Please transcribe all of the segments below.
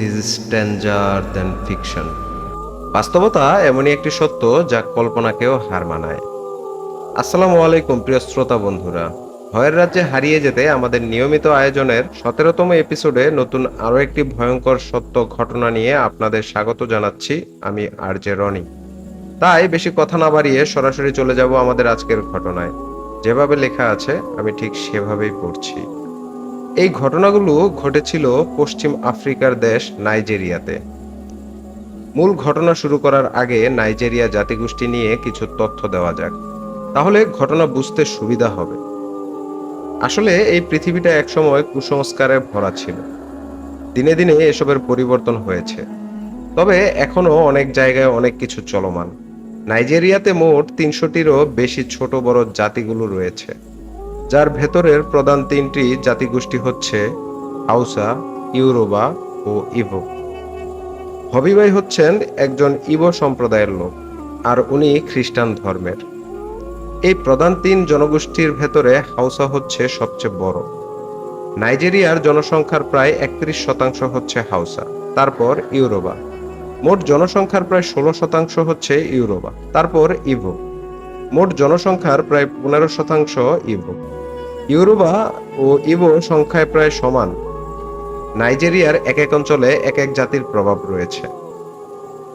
Is stranger than fiction. বাস্তবতা এমনই একটি সত্য যা কল্পনাকেও হার মানায়। আসসালামু আলাইকুম প্রিয় শ্রোতা বন্ধুরা। ভয়ের রাজ্যে হারিয়ে যেতে আমাদের নিয়মিত আয়োজনের 17তম এপিসোডে নতুন আরও একটি ভয়ঙ্কর সত্য ঘটনা নিয়ে আপনাদের স্বাগত জানাচ্ছি। আমি আরজে রনি। তাই বেশি কথা না বাড়িয়ে সরাসরি চলে যাব আমাদের আজকের ঘটনায়। যেভাবে লেখা আছে আমি ঠিক সেভাবেই পড়ছি। এই ঘটনাগুলো ঘটেছিল পশ্চিম আফ্রিকার দেশ নাইজেরিয়াতে। মূল ঘটনা শুরু করার আগে নাইজেরিয়া জাতিগোষ্ঠী নিয়ে কিছু তথ্য দেওয়া যাক, তাহলে ঘটনা বুঝতে সুবিধা হবে। আসলে এই পৃথিবীটা একসময় কুসংস্কারে ভরা ছিল। দিনে দিনে এসবের পরিবর্তন হয়েছে, তবে এখনো অনেক জায়গায় অনেক কিছু চলমান। নাইজেরিয়াতে মোট 300টিরও বেশি ছোট বড় জাতিগুলো রয়েছে, যার ভেতরের প্রধান তিনটি জাতিগোষ্ঠী হচ্ছে হাউসা, ইউরোবা ও ইভো। হবিবাই হচ্ছেন একজন ইভো সম্প্রদায়ের লোক, আর উনি খ্রিস্টান ধর্মের। এই প্রধান তিন জনগোষ্ঠীর ভেতরে হাউসা হচ্ছে সবচেয়ে বড়। নাইজেরিয়ার জনসংখ্যার প্রায় 31% হচ্ছে হাউসা, তারপর ইউরোবা। মোট জনসংখ্যার প্রায় 16% হচ্ছে ইউরোবা, তারপর ইভো। মোট জনসংখ্যার প্রায় 15% ইভো। ইউরোবা ও ইভো সংখ্যায় প্রায় সমান। নাইজেরিয়ার এক এক অঞ্চলে এক এক জাতির প্রভাব রয়েছে।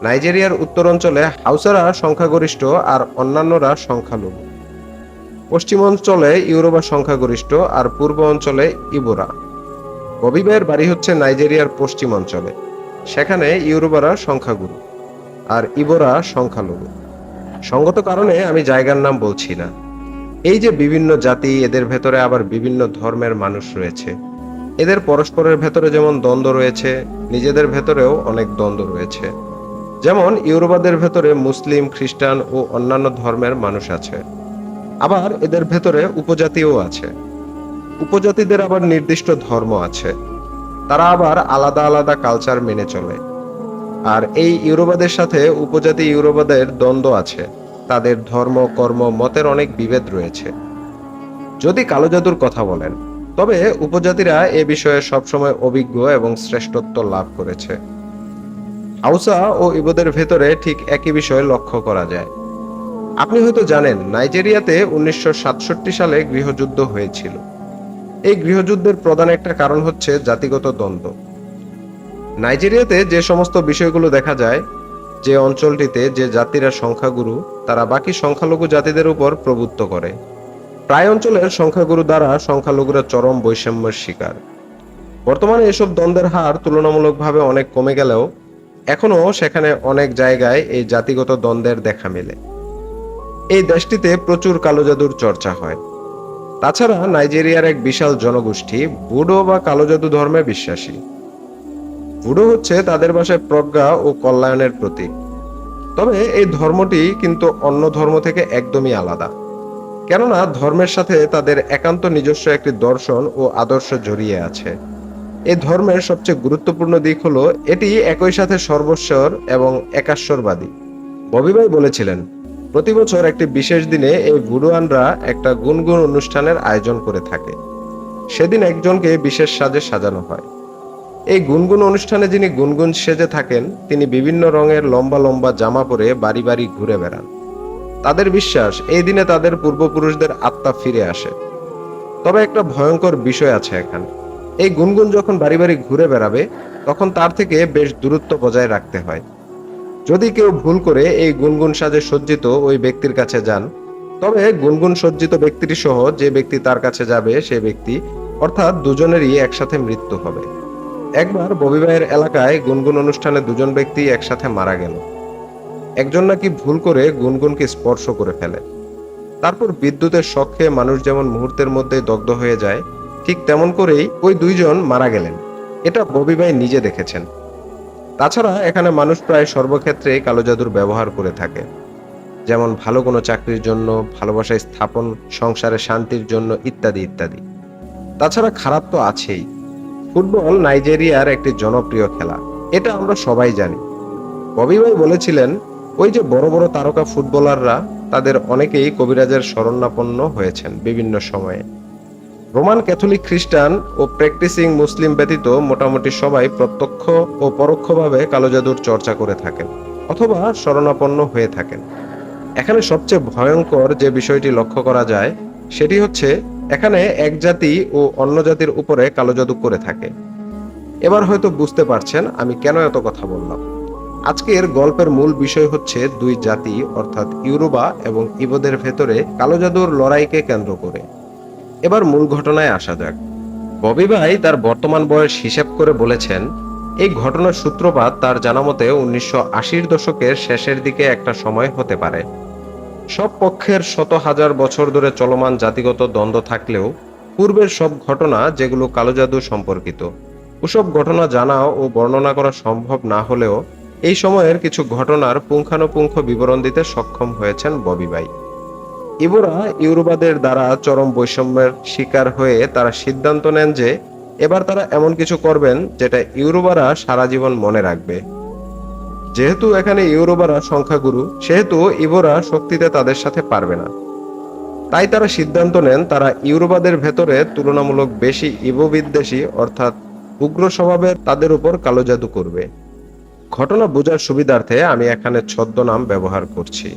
নাইজেরিয়ার উত্তর অঞ্চলে হাউসারা সংখ্যাগরিষ্ঠ আর অন্যান্যরা সংখ্যালঘু। পশ্চিম অঞ্চলে ইউরোবা সংখ্যাগরিষ্ঠ আর পূর্ব অঞ্চলে ইবোরা। ববিবাইয়ের বাড়ি হচ্ছে নাইজেরিয়ার পশ্চিম অঞ্চলে, সেখানে ইউরোবারা সংখ্যাগুরু আর ইবোরা সংখ্যালঘু। সঙ্গত কারণে আমি জায়গার নাম বলছি না। এই যে বিভিন্ন জাতি, এদের ভেতরে আবার বিভিন্ন ধর্মের মানুষ রয়েছে। এদের পরস্পরের ভেতরে যেমন দ্বন্দ্ব রয়েছে, নিজেদের ভেতরেও অনেক দ্বন্দ্ব রয়েছে। যেমন ইউরোবাদের ভেতরে মুসলিম, খ্রিস্টান ও অন্যান্য ধর্মের মানুষ আছে। আবার এদের ভেতরে উপজাতিও আছে। উপজাতিদের আবার নির্দিষ্ট ধর্ম আছে। তারা আবার আলাদা আলাদা কালচার মেনে চলে। আর এই ইউরোবাদের সাথে উপজাতি ইউরোবাদের দ্বন্দ্ব আছে। তাদের ধর্ম, কর্ম, মতের অনেক বিভেদ রয়েছে। যদি কালো জাদুর কথা বলেন, তবে উপজাতিরা এ বিষয়ে সবসময় অভিজ্ঞ এবং শ্রেষ্ঠত্ব লাভ করেছে। হাউসা ও ইবোদের ভেতরে ঠিক একই বিষয় লক্ষ্য করা যায়। আপনি হয়তো জানেন, নাইজেরিয়াতে 1967 সালে গৃহযুদ্ধ হয়েছিল। এই গৃহযুদ্ধের প্রধান একটা কারণ হচ্ছে জাতিগত দ্বন্দ্ব। নাইজেরিয়াতে যে সমস্ত বিষয়গুলো দেখা যায়, যে অঞ্চলটিতে যে জাতিরা সংখ্যাগুরু, তারা বাকি সংখ্যালঘু জাতিদের উপর প্রভুত্ব করে। প্রায় অঞ্চলের সংখ্যাগুরু দ্বারা সংখ্যালঘুরা চরম বৈষম্যের শিকার। বর্তমানে এসব দ্বন্দ্বের হার তুলনামূলকভাবে অনেক কমে গেলেও এখনো সেখানে অনেক জায়গায় এই জাতিগত দ্বন্দ্বের দেখা মেলে। এই দেশটিতে প্রচুর কালো জাদুর চর্চা হয়। তাছাড়া নাইজেরিয়ার এক বিশাল জনগোষ্ঠী বুডো বা কালো জাদু ধর্মে বিশ্বাসী। বুডো হচ্ছে তাদের ভাষায় প্রজ্ঞা ও কল্যাণের প্রতীক। তবে এই ধর্মটি কিন্তু অন্য ধর্ম থেকে একদমই আলাদা, কেননা ধর্মের সাথে তাদের একান্ত নিজস্ব একটি দর্শন ও আদর্শ জড়িয়ে আছে। এই ধর্মের সবচেয়ে গুরুত্বপূর্ণ দিক হলো এটি একই সাথে সর্বস্বর এবং একাশ্বরবাদী। ববিভাই বলেছিলেন, প্রতি বছর একটি বিশেষ দিনে এই ভুডুয়ানরা একটা গুনগুন অনুষ্ঠানের আয়োজন করে থাকে। সেদিন একজনকে বিশেষ সাজে সাজানো হয়। এই গুনগুন অনুষ্ঠানে যিনি গুনগুন সেজে থাকেন, তিনি বিভিন্ন রঙের লম্বা লম্বা জামা পরে বাড়ি বাড়ি ঘুরে বেড়ান। তাদের বিশ্বাস এই দিনে তাদের পূর্বপুরুষদের আত্মা ফিরে আসে। তবে একটা ভয়ঙ্কর বিষয় আছে এখানে। এই গুনগুন যখন বাড়ি বাড়ি ঘুরে বেড়াবে, তখন তার থেকে বেশ দূরত্ব বজায় রাখতে হয়। যদি কেউ ভুল করে এই গুনগুন সাজে সজ্জিত ওই ব্যক্তির কাছে যান, তবে গুনগুন সজ্জিত ব্যক্তিটি সহ যে ব্যক্তি তার কাছে যাবে সে ব্যক্তি, অর্থাৎ দুজনেরই একসাথে মৃত্যু হবে। একবার ববিভাইয়ের এলাকায় গুনগুন অনুষ্ঠানে দুজন ব্যক্তি একসাথে মারা গেল। একজন নাকি ভুল করে গুনগুনকে স্পর্শ করে ফেলে। তারপর বিদ্যুতের শক খেয়ে মানুষ যেমন মুহূর্তের মধ্যে দগ্ধ হয়ে যায়, ঠিক তেমন করেই ওই দুইজন মারা গেলেন। এটা ববিভাই নিজে দেখেছেন। তাছাড়া এখানে মানুষ প্রায় সর্বক্ষেত্রে কালো জাদুর ব্যবহার করে থাকে, যেমন ভালো কোনো চাকরির জন্য, ভালোবাসা স্থাপন, সংসারে শান্তির জন্য ইত্যাদি ইত্যাদি। তাছাড়া খারাপ তো আছেই। ফুটবল নাইজেরিয়ার একটি জনপ্রিয় খেলা, এটা আমরা সবাই জানি। ববিভাই বলেছিলেন, ওই যে বড় বড় তারকা ফুটবলাররা, তাদের অনেকেই কবিরাজের শরণাপন্ন হয়েছেন বিভিন্ন সময়ে। রোমান ক্যাথলিক খ্রিস্টান ও প্র্যাকটিসিং মুসলিম ব্যতীত মোটামুটি সবাই প্রত্যক্ষ ও পরোক্ষভাবে কালো জাদুর চর্চা করে থাকেন অথবা শরণাপন্ন হয়ে থাকেন। এখানে সবচেয়ে ভয়ঙ্কর যে বিষয়টি লক্ষ্য করা যায় সেটি হচ্ছে এখানে এক জাতি ও অন্য জাতির উপরে কালো জাদু করে থাকে। এবার হয়তো বুঝতে পারছেন আমি কেন এত কথা বললাম। আজকের গল্পের মূল বিষয় হচ্ছে দুই জাতি অর্থাৎ ইউরোবা এবং ইবোদের ভেতরে কালো জাদুর লড়াইকে কেন্দ্র করে। এবার মূল ঘটনায় আসা যাক। ববি ভাই তার বর্তমান বয়স হিসেব করে বলেছেন এই ঘটনার সূত্রপাত তার জানামতে 1980-র দশকের শেষের দিকে একটা সময় হতে পারে। সব পক্ষের শত হাজার বছর ধরে চলমান জাতিগত দ্বন্দ্ব থাকলেও পূর্বের সব ঘটনা যেগুলো কালো জাদু সম্পর্কিত ওসব ঘটনা জানা ও বর্ণনা করা সম্ভব না হলেও এই সময়ের কিছু ঘটনার পুঙ্খানুপুঙ্খ বিবরণ দিতে সক্ষম হয়েছেন ববি ভাই। ইবোরা ইউরোবাদের দ্বারা চরম বৈষম্যের শিকার হয়ে তারা সিদ্ধান্ত নেন যে এবার তারা এমন কিছু করবেন যেটা ইউরোবারা সারা জীবন মনে রাখবে। যেহেতু এখানে ইউরোবারা সংখ্যাগুরু সেহেতু ইবোরা শক্তিতে তাদের সাথে পারবে না। তাই তারা সিদ্ধান্ত নেন তারা ইউরোবাদের ভেতরে তুলনামূলক বেশি ইবো বিদ্বেষী অর্থাৎ উগ্র স্বভাবের তাদের উপর কালো জাদু করবে। ঘটনা বোঝার সুবিধার্থে আমি এখানে ছদ্মনাম ব্যবহার করছি।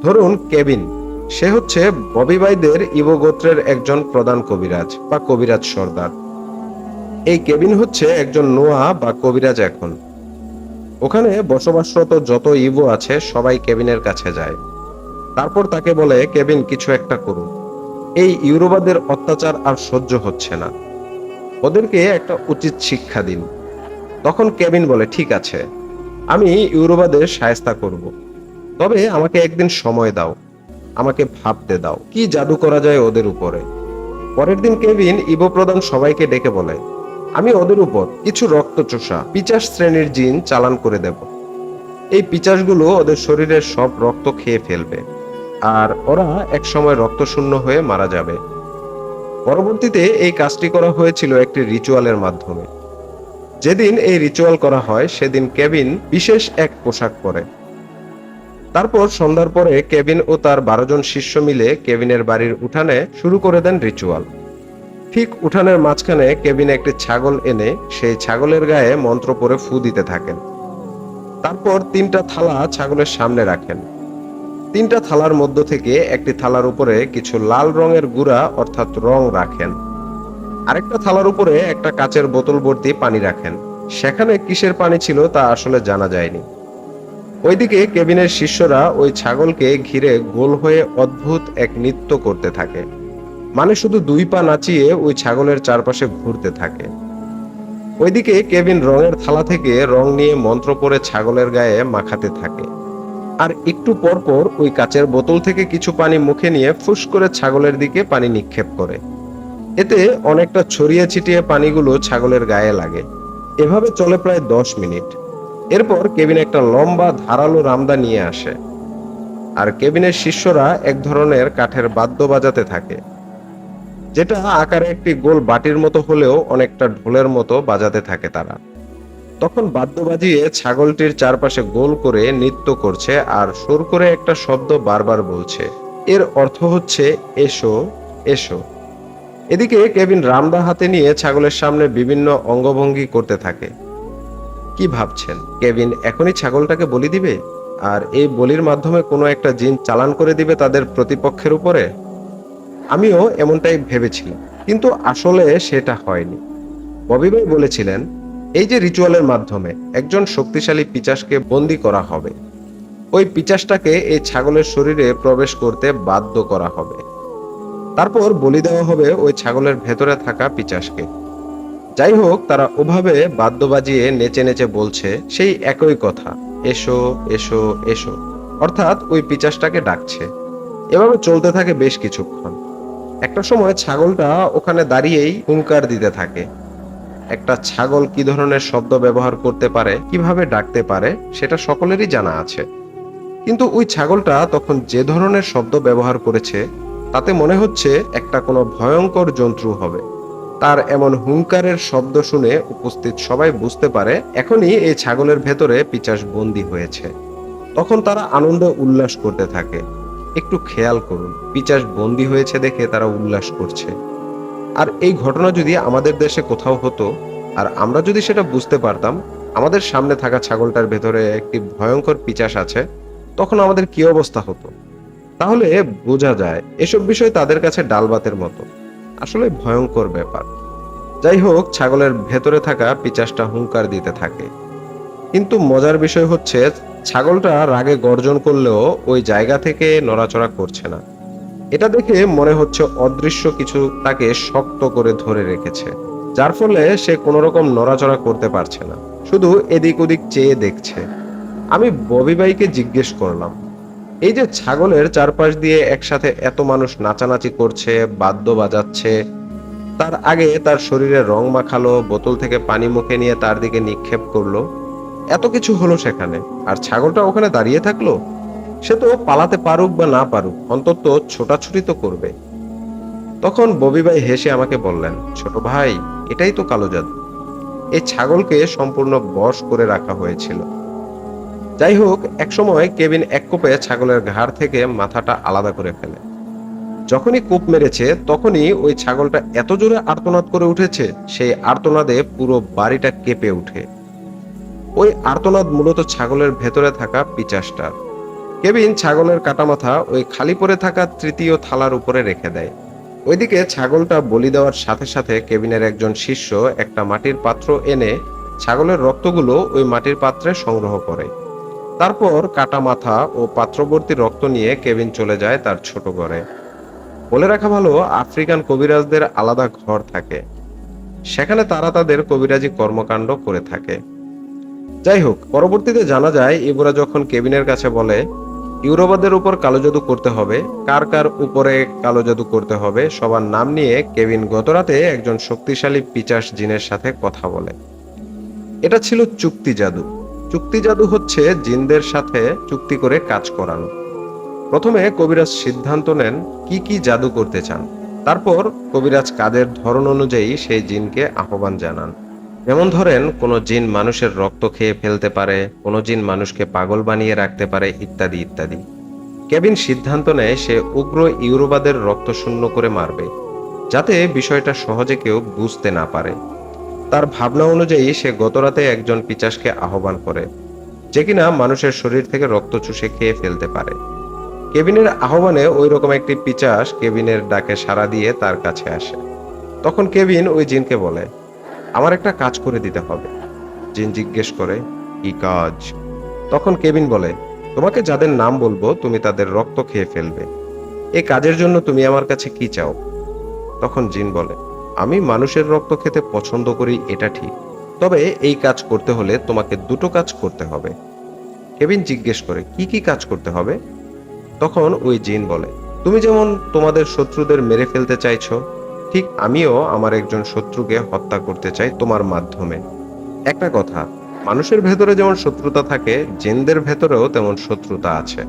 ধরুন কেভিন, সে হচ্ছে ববি ভাইদের ইবো গোত্রের একজন প্রধান কবিরাজ বা কবিরাজ সর্দার। এই কেভিন হচ্ছে একজন নোয়া বা কবিরাজ। এখন ওখানে বসবাসরত যত ইবো আছে সবাই কেভিনের কাছে যায়। তারপর তাকে বলে কেভিন কিছু একটা করুন, এই ইউরোবাদের অত্যাচার আর সহ্য হচ্ছে না, ওদেরকে একটা উচিত শিক্ষা দিন। তখন কেভিন বলে ঠিক আছে, আমি ইউরোবাদের শায়েস্তা করব, তবে আমাকে একদিন সময় দাও, আমাকে ভাবতে দাও কি জাদু করা যায় ওদের উপরে। পরের দিন কেভিন ইবো প্রধান সবাইকে ডেকে বলে আমি ওদের উপর কিছু রক্তচোষা পিচাস শ্রেণীর জিন চালান করে দেব। এই পিচাসগুলো ওদের শরীরের সব রক্ত খেয়ে ফেলবে আর ওরা একসময় রক্তশূন্য হয়ে মারা যাবে। পরবর্তীতে এই কাজটি করা হয়েছিল একটি রিচুয়ালের মাধ্যমে। যেদিন এই রিচুয়াল করা হয় সেদিন কেভিন বিশেষ এক পোশাক পরে। তারপর সন্ধ্যার পরে কেভিন ও তার 12 জন শিষ্য মিলে কেভিনের বাড়ির উঠানে শুরু করে দেন রিচুয়াল। ঠিক উঠানের মাঝখানে কেভিন একটি ছাগল এনে সেই ছাগলের গায়ে মন্ত্র পড়ে ফু দিতে থাকেন। তারপর 3টা থালা ছাগলের সামনে রাখেন। 3টা থালার মধ্য থেকে একটি থালার উপরে কিছু লাল রঙের গুঁড়া অর্থাৎ রং রাখেন। আরেকটা থালার উপরে একটা কাচের বোতল ভর্তি পানি রাখেন। সেখানে কিসের পানি ছিল তা আসলে জানা যায়নি। ওইদিকে কেভিনের শিষ্যরা ওই ছাগলকে ঘিরে গোল হয়ে অদ্ভুত এক নৃত্য করতে থাকে, মানে শুধু 2 পা নাচিয়ে ওই ছাগলের চারপাশে ঘুরতে থাকে। ওইদিকে কেভিন রঙের থালা থেকে রং নিয়ে মন্ত্র পড়ে ছাগলের গায়ে মাখাতে থাকে, আর একটু পর পর ওই কাচের বোতল থেকে কিছু পানি মুখে নিয়ে ফুস করে ছাগলের দিকে পানি নিক্ষেপ করে। এতে অনেকটা ছড়িয়ে ছিটিয়ে পানিগুলো ছাগলের গায়ে লাগে। এভাবে চলে প্রায় 10 মিনিট। এরপর কেভিন একটা লম্বা ধারালো রামদা নিয়ে আসে, আর কেভিনের শিষ্যরা এক ধরনের কাঠের বাদ্য বাজাতে থাকে, যেটা আকারে একটি গোল বাটির মতো হলেও অনেকটা ঢোলের মতো বাজাতে থাকে তারা। তখন বাদ্য বাজিয়ে ছাগলটির চারপাশে গোল করে নৃত্য করছে আর সুর করে একটা শব্দ বারবার বলছে, এর অর্থ হচ্ছে এসো এসো। এদিকে কেভিন রামদা হাতে নিয়ে ছাগলের সামনে বিভিন্ন অঙ্গভঙ্গি করতে থাকে। কি ভাবছেন, কেভিন এখনই ছাগলটাকে বলি দিবে আর এই বলির মাধ্যমে কোনো একটা জিন চালান করে দিবে তাদের প্রতিপক্ষের উপরে? আমিও এমনটাই ভেবেছিলাম, কিন্তু আসলে সেটা হয়নি। ববি ভাই বলেছিলেন এই যে রিচুয়ালের মাধ্যমে একজন শক্তিশালী পিচাসকে বন্দী করা হবে, ওই পিচাসটাকে এই ছাগলের শরীরে প্রবেশ করতে বাধ্য করা হবে, তারপর বলি দেওয়া হবে ওই ছাগলের ভেতরে থাকা পিচাসকে। যাই হোক, তারা ওভাবে বাদ্য বাজিয়ে নেচে নেচে বলছে সেই একই কথা, এসো এসো এসো, অর্থাৎ ওই পিচাসটাকে ডাকছে। এভাবে চলতে থাকে বেশ কিছুক্ষণ। একটা সময় ছাগলটা ওখানে দাঁড়িয়েই হুঙ্কার দিতে থাকে। একটা ছাগল কি ধরনের শব্দ ব্যবহার করতে পারে, কিভাবে ডাকতে পারে সেটা সকলেরই জানা আছে, কিন্তু ওই ছাগলটা তখন যে ধরনের শব্দ ব্যবহার করেছে তাতে মনে হচ্ছে একটা কোনো ভয়ঙ্কর জন্তু হবে। তার এমন হুঙ্কারের শব্দ শুনে উপস্থিত সবাই বুঝতে পারে এখনই এই ছাগলের ভেতরে পিচাস বন্দী হয়েছে। তখন তারা আনন্দে উল্লাস করতে থাকে। একটু খেয়াল করুন, পিচাস বন্দী হয়েছে দেখে তারা উল্লাস করছে। আর এই ঘটনা যদি আমাদের দেশে কোথাও হতো, আর আমরা যদি সেটা বুঝতে পারতাম আমাদের সামনে থাকা ছাগলটার ভেতরে একটি ভয়ঙ্কর পিচাস আছে, তখন আমাদের কি অবস্থা হতো। তাহলে বোঝা যায় এসব বিষয় তাদের কাছে ডালভাতের মতো, আসলে ভয়ঙ্কর ব্যাপার। যাই হোক, ছাগলের ভেতরে থাকা পিচাসটা হুংকার দিতে থাকে, কিন্তু মজার বিষয় হচ্ছে ছাগলটা রাগে গর্জন করলেও ওই জায়গা থেকে নড়াচড়া করছে না। এটা দেখে মনে হচ্ছে অদৃশ্য কিছু তাকে শক্ত করে ধরে রেখেছে, যার ফলে সে কোনো রকম নড়াচড়া করতে পারছে না, শুধু এদিক ওদিক চেয়ে দেখছে। আমি ববি ভাইকে জিজ্ঞেস করলাম, এই যে ছাগলের চারপাশ দিয়ে একসাথে এত মানুষ নাচানাচি করছে, বাদ্য বাজাচ্ছে, তার আগে তার শরীরে রং মাখালো, বোতল থেকে পানি মুখে নিয়ে তার দিকে নিক্ষেপ করলো, এত কিছু হলো সেখানে, আর ছাগলটা ওখানে দাঁড়িয়ে থাকলো। সে তো পালাতে পারুক বা না পারুক, অন্তত ছোটাছুটি তো করবে। তখন ববি ভাই হেসে আমাকে বললেন, ছোট ভাই, এটাই তো কালো জাদু। এই ছাগলকে সম্পূর্ণ বশ করে রাখা হয়েছিল। যাই হোক, একসময় কেবিন এক কোপে ছাগলের ঘাড় থেকে মাথাটা আলাদা করে ফেলে। যখনই কূপ মেরেছে তখনই ওই ছাগলটা এত জোরে আর্তনাদ করে উঠেছে, সেই আর্তনাদে পুরো বাড়িটা কেঁপে ওঠে। ওই আর্তনাদ মূলত ছাগলের ভেতরে থাকা পিচাসটার। কেবিন ছাগলের কাটা মাথা ওই খালি পড়ে থাকা তৃতীয় থালার উপরে রেখে দেয়। ওইদিকে ছাগলটা বলি দেওয়ার সাথে সাথে কেবিনের একজন শিষ্য একটা মাটির পাত্র এনে ছাগলের রক্তগুলো ওই মাটির পাত্রে সংগ্রহ করে। তারপর কাটা মাথা ও পাত্রবর্তী রক্ত নিয়ে কেবিন চলে যায় তার ছোট ঘরে। বলে রাখা ভালো, আফ্রিকান কবিরাজদের আলাদা ঘর থাকে, সেখানে তারা তাদের কবিরাজি কর্মকাণ্ড করে থাকে। যাই হোক, পরবর্তীতে জানা যায় ইবোরা যখন কেবিনের কাছে বলে ইউরোবাদের উপর কালো জাদু করতে হবে, কার কার উপরে কালো জাদু করতে হবে, সবার নাম নিয়ে কেবিন গতরাতে একজন শক্তিশালী পিচাস জিনের সাথে কথা বলে। এটা ছিল চুক্তি জাদু। চুক্তি জাদু হচ্ছে জিনদের সাথে চুক্তি করে কাজ করানো। প্রথমে কবিরাজ সিদ্ধান্ত নেন কি কি জাদু করতে চান, তারপর কবিরাজ কাজের ধরন অনুযায়ী সেই জিনকে আহ্বান জানান। যেমন ধরেন, কোনো জিন মানুষের রক্ত খেয়ে ফেলতে পারে, কোনো জিন মানুষকে পাগল বানিয়ে রাখতে পারে, ইত্যাদি ইত্যাদি। কেবিন সিদ্ধান্ত নেয় সে উগ্র ইউরোবাদের রক্ত শূন্য করে মারবে, যাতে বিষয়টা সহজে কেউ বুঝতে না পারে। তার ভাবনা অনুযায়ী সে গতরাতে একজন পিচাসকে আহ্বান করে, যে কিনা মানুষের শরীর থেকে রক্ত চুষে খেয়ে ফেলতে পারে। কেবিনের আহ্বানে ওই রকম একটি পিচাস কেবিনের ডাকে সাড়া দিয়ে তার কাছে আসে। তখন কেবিন ওই জিনকে বলে, আমার একটা কাজ করে দিতে হবে। জিন জিজ্ঞেস করে, কি কাজ? তখন কেবিন বলে, তোমাকে যাদের নাম বলবো তুমি তাদের রক্ত খেয়ে ফেলবে। এই কাজের জন্য তুমি আমার কাছে কি চাও? তখন জিন বলে, আমি মানুষের রক্ত খেতে পছন্দ করি, এটা ঠিক, তবে এই কাজ করতে হলে তোমাকে দুটো কাজ করতে হবে। কেবিন জিজ্ঞেস করে, কি কি কাজ করতে হবে? তখন ওই জিন বলে, তুমি যেমন তোমাদের শত্রুদের মেরে ফেলতে চাইছো, ঠিক আমিও আমার একজন শত্রুকে হত্যা করতে চাই তোমার মাধ্যমে। একটা কথা, মানুষের ভেতরে যেমন শত্রুতা থাকে, জিনদের ভেতরেও তেমন শত্রুতা আছে।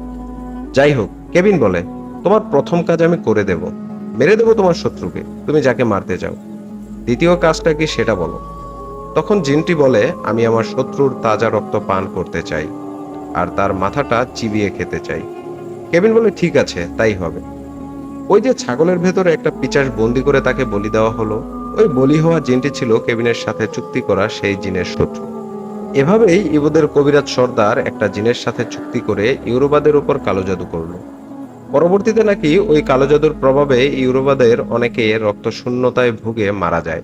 যাই হোক, কেবিন বলে, তোমার প্রথম কাজ আমি করে দেব, মেরে দেব তোমার শত্রুকে, তুমি যাকে মারতে চাও। দ্বিতীয় কাজটা কি সেটা বলো। তখন জিনটি বলে, আমি আমার শত্রুর তাজা রক্ত পান করতে চাই, আর তার মাথাটা চিবিয়ে খেতে চাই। কেবিন বলে, ঠিক আছে, তাই হবে। ওই যে ছাগলের ভেতরে একটা পিচাস বন্দি করে তাকে বলি দেওয়া হলো, ওই বলি হওয়া জিনটি ছিল কেবিনের সাথে চুক্তি করা সেই জিনের শত্রু। এভাবেই ইবুদের কবিরাজ সর্দার একটা জিনের সাথে চুক্তি করে ইউরোবাদের উপর কালো জাদু করলো। পরবর্তীতে নাকি ওই কালো জাদুর প্রভাবে ইউরোবাদের অনেকে রক্ত শূন্যতায় ভুগে মারা যায়।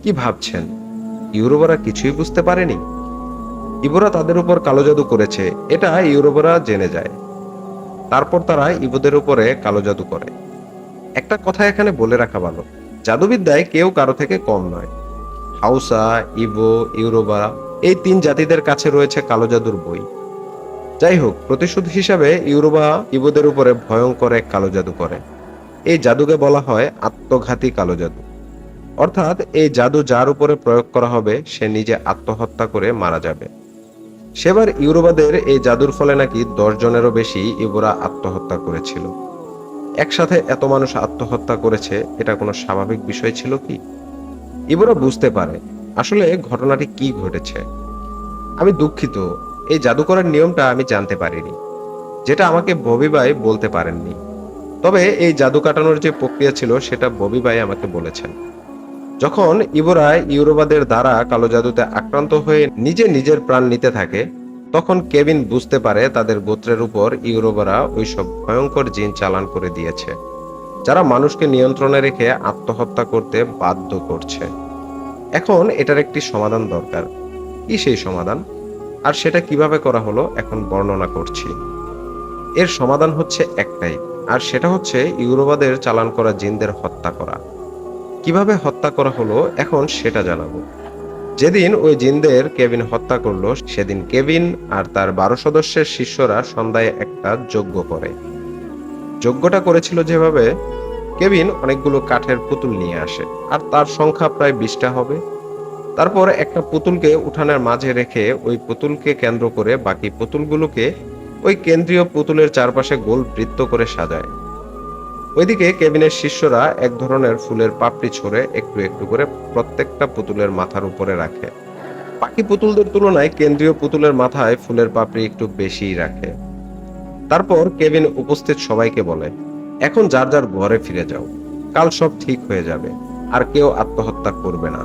কি ভাবছেন, ইউরোবারা কিছুই বুঝতে পারেনি? ইবোরা তাদের উপর কালো জাদু করেছে, এটা ইউরোবারা জেনে যায়। তারপর তারা ইবোদের উপরে কালো জাদু করে। একটা কথা এখানে বলে রাখা ভালো, জাদুবিদ্যায় কেউ কারো থেকে কম নয়। হাউসা, ইবো, ইউরোবা, এই তিন জাতিদের কাছে রয়েছে কালো জাদুর বই। যাই হোক, প্রতিশোধ হিসাবে ইউরোবা ইবোদের উপরে ভয়ঙ্কর এক কালো জাদু করে। এই জাদুকে বলা হয় আত্মঘাতী কালো জাদু। অর্থাৎ এই জাদু যার উপরে প্রয়োগ করা হবে সে নিজে আত্মহত্যা করে মারা যাবে। সেবার ইউরোবাদের এই জাদুর ফলে নাকি 10 জনেরও বেশি ইবোরা আত্মহত্যা করেছিল। একসাথে এত মানুষ আত্মহত্যা করেছে, এটা কোনো স্বাভাবিক বিষয় ছিল কি? ইবোরা বুঝতে পারে আসলে ঘটনাটি কি ঘটেছে। আমি দুঃখিত, এই জাদু করার নিয়মটা আমি জানতে পারিনি, যেটা আমাকে ববি ভাই বলতে পারেননি। তবে এই জাদু কাটানোর যে প্রক্রিয়া ছিল সেটা ববি ভাই আমাকে বলেছেন। যখন ইবোরা ইউরোবাদের দ্বারা কালো জাদুতে আক্রান্ত হয়ে নিজের প্রাণ নিতে থাকে, তখন কেভিন বুঝতে পারে তাদের গোত্রের উপর ইউরোবারা ওইসব ভয়ঙ্কর জিন চালান করে দিয়েছে, যারা মানুষকে নিয়ন্ত্রণে রেখে আত্মহত্যা করতে বাধ্য করছে। এখন এটার একটি সমাধান দরকার। কি সেই সমাধান, আর সেটা কিভাবে করা হলো এখন বর্ণনা করছি। এর সমাধান হচ্ছে একটাই, আর সেটা হচ্ছে ইউরোবাদের চালান করা জিনদের হত্যা করা। কিভাবে হত্যা করা হলো এখন সেটা জানাবো। যেদিন ওই জিনদের কেভিন হত্যা করলো, সেদিন কেভিন আর তার 12 সদস্যের শিষ্যরা সন্ধ্যায় একটা যজ্ঞ করে। যজ্ঞটা করেছিল যেভাবে, কেভিন অনেকগুলো কাঠের পুতুল নিয়ে আসে, আর তার সংখ্যা প্রায় 20টা হবে। তারপর একটা পুতুলকে উঠানের মাঝে রেখে ওই পুতুলকে কেন্দ্র করে বাকি পুতুলগুলোকে ওই কেন্দ্রীয় পুতুলের চারপাশে গোল বৃত্ত করে সাজায়। ওইদিকে কেভিনের শিষ্যরা এক ধরনের ফুলের পাপড়ি ছড়ে একটু একটু করে প্রত্যেকটা পুতুলের মাথার উপরে রাখে। বাকি পুতুলদের তুলনায় কেন্দ্রীয় পুতুলের মাথায় ফুলের পাপড়ি একটু বেশিই রাখে। তারপর কেভিন উপস্থিত সবাইকে বলে, এখন যার যার ঘরে ফিরে যাও, কাল সব ঠিক হয়ে যাবে, আর কেউ আত্মহত্যা করবে না।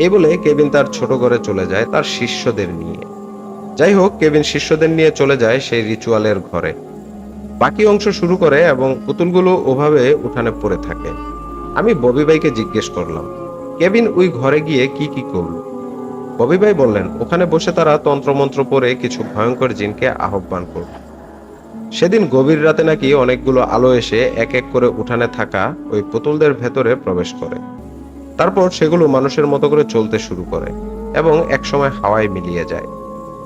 এই বলে কেভিন তার ছোট ঘরে চলে যায় তার শিষ্যদের নিয়ে। যাই হোক, কেভিন শিষ্যদের নিয়ে চলে যায় সেই রিচুয়ালের ঘরে। বাকি অংশ শুরু করে এবং পুতুলগুলো ওভাবে উঠানে পড়ে থাকে। আমি ববি ভাইকে জিজ্ঞেস করলাম, কেভিন ওই ঘরে গিয়ে কি কি করলো? ববি ভাই বললেন, ওখানে বসে তারা তন্ত্রমন্ত্র পড়ে কিছু ভয়ঙ্কর জিনকে আহ্বান করল। সেদিন গভীর রাতে নাকি অনেকগুলো আলো এসে এক এক করে উঠানে থাকা ওই পুতুলদের ভেতরে প্রবেশ করে। তারপর সেগুলো মানুষের মতো করে চলতে শুরু করে এবং একসময় হাওয়ায় মিলিয়ে যায়।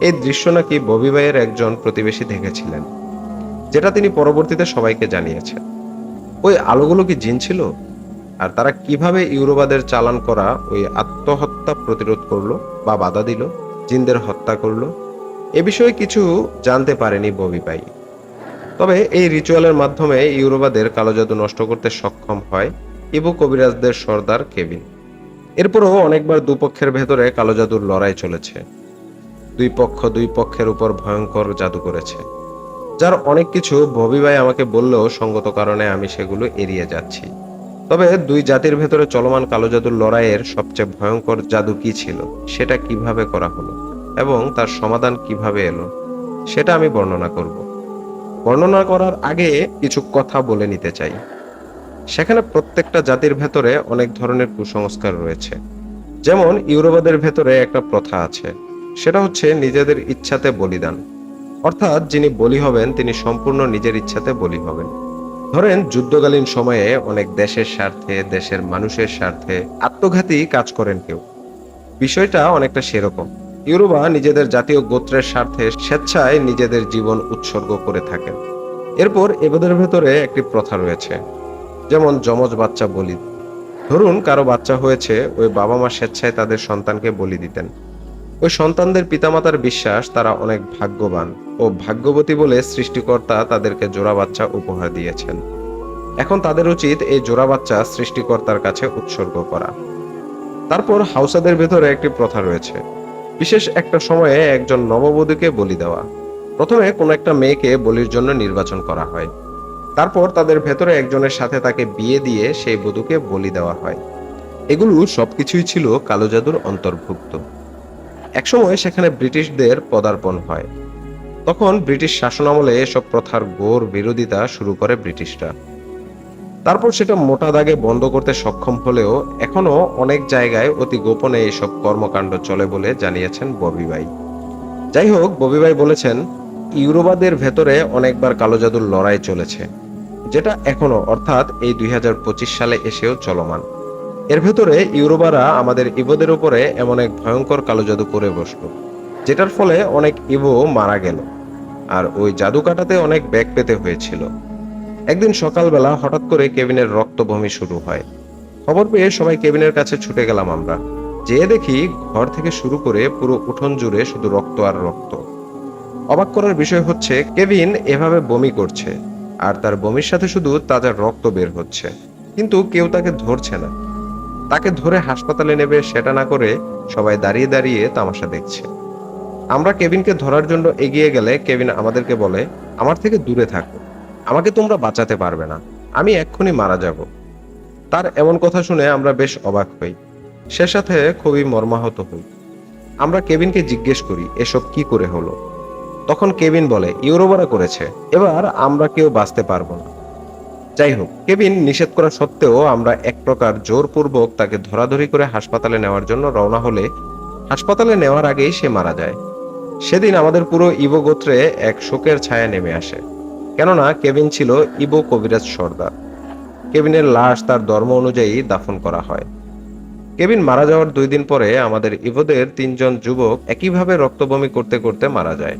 এই দৃশ্য নাকি ববি ভাইয়ের একজন প্রতিবেশী দেখেছিলেন, যেটা তিনি পরবর্তীতে সবাইকে জানিয়েছেন। ওই আলোগুলো কি জিন ছিল? আর তারা কিভাবে ইউরোবাদের চালান করা ওই আত্মহত্যা প্রতিরোধ করলো বা বাধা দিল, জিনদের হত্যা করলো, এ বিষয়ে কিছু জানতে পারেনি ববি ভাই। তবে এই রিচুয়ালের মাধ্যমে ইউরোবাদের কালো জাদু নষ্ট করতে সক্ষম হয় ইবো কবিরাজদের সর্দার কেভিন। এরপরও অনেকবার দুপক্ষের ভেতরে কালো জাদুর লড়াই চলেছে। দুই পক্ষের উপর ভয়ঙ্কর জাদু করেছে, যার অনেক কিছু ববি ভাই আমাকে বললেও সঙ্গত কারণে আমি সেগুলো এড়িয়ে যাচ্ছি। তবে দুই জাতির ভেতরে চলমান কালো জাদুর লড়াইয়ের সবচেয়ে ভয়ঙ্কর জাদু কি ছিল, সেটা কিভাবে করা হলো এবং তার সমাধান কিভাবে এলো, সেটা আমি বর্ণনা করব। বর্ণনা করার আগে কিছু কথা বলে নিতে চাই। সেখানে প্রত্যেকটা জাতির ভেতরে অনেক ধরনের কুসংস্কার রয়েছে। যেমন ইউরোবাদের ভেতরে একটা প্রথা আছে, সেটা হচ্ছে নিজেদের ইচ্ছাতে বলিদান। অর্থাৎ যিনি বলি হবেন তিনি সম্পূর্ণ নিজের ইচ্ছাতে বলি হবেন। ধরেন যুদ্ধকালীন সময়ে অনেক দেশের স্বার্থে, দেশের মানুষের স্বার্থে আত্মঘাতী কাজ করেন কেউ। বিষয়টা অনেকটা সেরকম। ইউরোবা নিজেদের জাতীয় গোত্রের স্বার্থে স্বেচ্ছায় নিজেদের জীবন উৎসর্গ করে থাকেন। এরপর এদের ভেতরে একটি প্রথা রয়েছে, যেমন যমজ বাচ্চা বলি। ধরুন কারো বাচ্চা হয়েছে, ওই বাবা মা স্বেচ্ছায় তাদের সন্তানকে বলি দিতেন। ওই সন্তানদের পিতামাতার বিশ্বাস তারা অনেক ভাগ্যবান ও ভাগ্যবতী বলে সৃষ্টিকর্তা তাদেরকে জোড়া বাচ্চা উপহার দিয়েছেন। এখন তাদের উচিত এই জোড়া বাচ্চা সৃষ্টিকর্তার কাছে উৎসর্গ করা। তারপর হাউসাদের ভেতরে একটি প্রথা রয়েছে, বিশেষ একটা সময়ে একজন নববধূকে বলি দেওয়া। প্রথমে কোনো একটা মেয়েকে বলির জন্য নির্বাচন করা হয়, তারপর তাদের ভেতরে একজনের সাথে তাকে বিয়ে দিয়ে সেই বধূকে বলি দেওয়া হয়। এগুলো সবকিছুই ছিল কালো জাদুর অন্তর্ভুক্ত। একসময় সেখানে ব্রিটিশদের পদার্পণ হয়। তখন ব্রিটিশ শাসনামলে এসব প্রথার ঘোর বিরোধিতা শুরু করে ব্রিটিশরা। তারপর সেটা মোটা দাগে বন্ধ করতে সক্ষম হলেও এখনো অনেক জায়গায় অতি গোপনে এসব কর্মকাণ্ড চলে বলে জানিয়েছেন ববি ভাই। যাই হোক, ববি ভাই বলেছেন, ইউরোবাদের ভেতরে অনেকবার কালো জাদুর লড়াই চলেছে, যেটা এখনো অর্থাৎ এই 2025 সালে এসেও চলমান। এর ভেতরে ইউরোবারা আমাদের ইবোদের উপরে এমন এক ভয়ঙ্কর কালো জাদু করে বসলো, যেটার ফলে অনেক ইবো মারা গেল, আর ওই জাদু কাটাতে অনেক ব্যাগ পেতে হয়েছিল। একদিন সকালবেলা হঠাৎ করে কেভিনের রক্ত বমি শুরু হয়। খবর পেয়ে সবাই কেভিনের কাছে ছুটে গেলাম আমরা। যেয়ে দেখি ঘর থেকে শুরু করে পুরো উঠোন জুড়ে শুধু রক্ত আর রক্ত। অবাক করার বিষয় হচ্ছে, কেভিন এভাবে বমি করছে আর তার বমির সাথে শুধু তাজা রক্ত বের হচ্ছে, কিন্তু কেউ তাকে ধরছে না। তাকে ধরে হাসপাতালে নেবে সেটা না করে সবাই দাঁড়িয়ে দাঁড়িয়ে তামাশা দেখছে। আমরা কেভিনকে ধরার জন্য এগিয়ে গেলে কেভিন আমাদেরকে বলে, আমার থেকে দূরে থাকো, আমাকে তোমরা বাঁচাতে পারবে না, আমি এক্ষুনি মারা যাব। তার এমন কথা শুনে আমরা বেশ অবাক হই, সে সাথে খুবই মর্মাহত হই। আমরা কেভিনকে জিজ্ঞেস করি এসব কি করে হলো। তখন কেভিন বলে ইউরোবারা করেছে, এবার আমরা কেউ বাঁচতে পারবো না। যাই হোক, কেভিন নিষেধ করা সত্ত্বেও আমরা এক প্রকার জোরপূর্বক তাকে ধরাধরি করে হাসপাতালে নেওয়ার জন্য রওনা হলে হাসপাতালে নেওয়ার আগেই সে মারা যায়। সেদিন আমাদের পুরো ইবো গোত্রে এক শোকের ছায়া নেমে আসে, কেননা কেভিন ছিল ইবো কবিরাজ সর্দার। কেভিনের লাশ তার ধর্ম অনুযায়ী দাফন করা হয়। কেভিন মারা যাওয়ার 2 দিন পরে আমাদের ইবোদের 3জন যুবক একইভাবে রক্তবমি করতে করতে মারা যায়।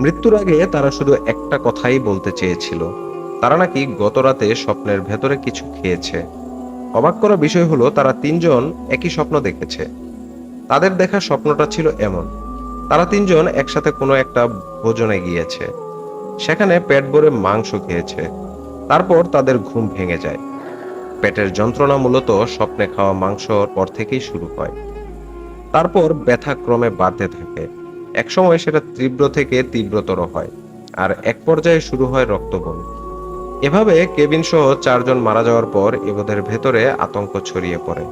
মৃত্যুর আগে তারা শুধু একটা কথাই বলতে চেয়েছিল, তারা নাকি গত রাতে স্বপ্নের ভেতরে কিছু খেয়েছে। অবাক করা বিষয় হলো তারা 3জন একই স্বপ্ন দেখেছে। তাদের দেখা স্বপ্নটা ছিল এমন, তারা 3জন একসাথে কোনো একটা ভোজনে গিয়েছে, সেখানে পেট ভরে মাংস খেয়েছে। তারপর তাদের ঘুম ভেঙে যায়। পেটের যন্ত্রণা মূলত স্বপ্নে খাওয়া মাংসর পর থেকেই শুরু হয়। তারপর ব্যথা ক্রমে বাড়তে থাকে, একসময় সেটা তীব্র থেকে তীব্রতর হয়, আর এক পর্যায়ে শুরু হয় রক্তবমি। এভাবে কেভিন সহ 4জন মারা যাওয়ার পর ইবোদের ভেতরে আতঙ্ক ছড়িয়ে পড়ে।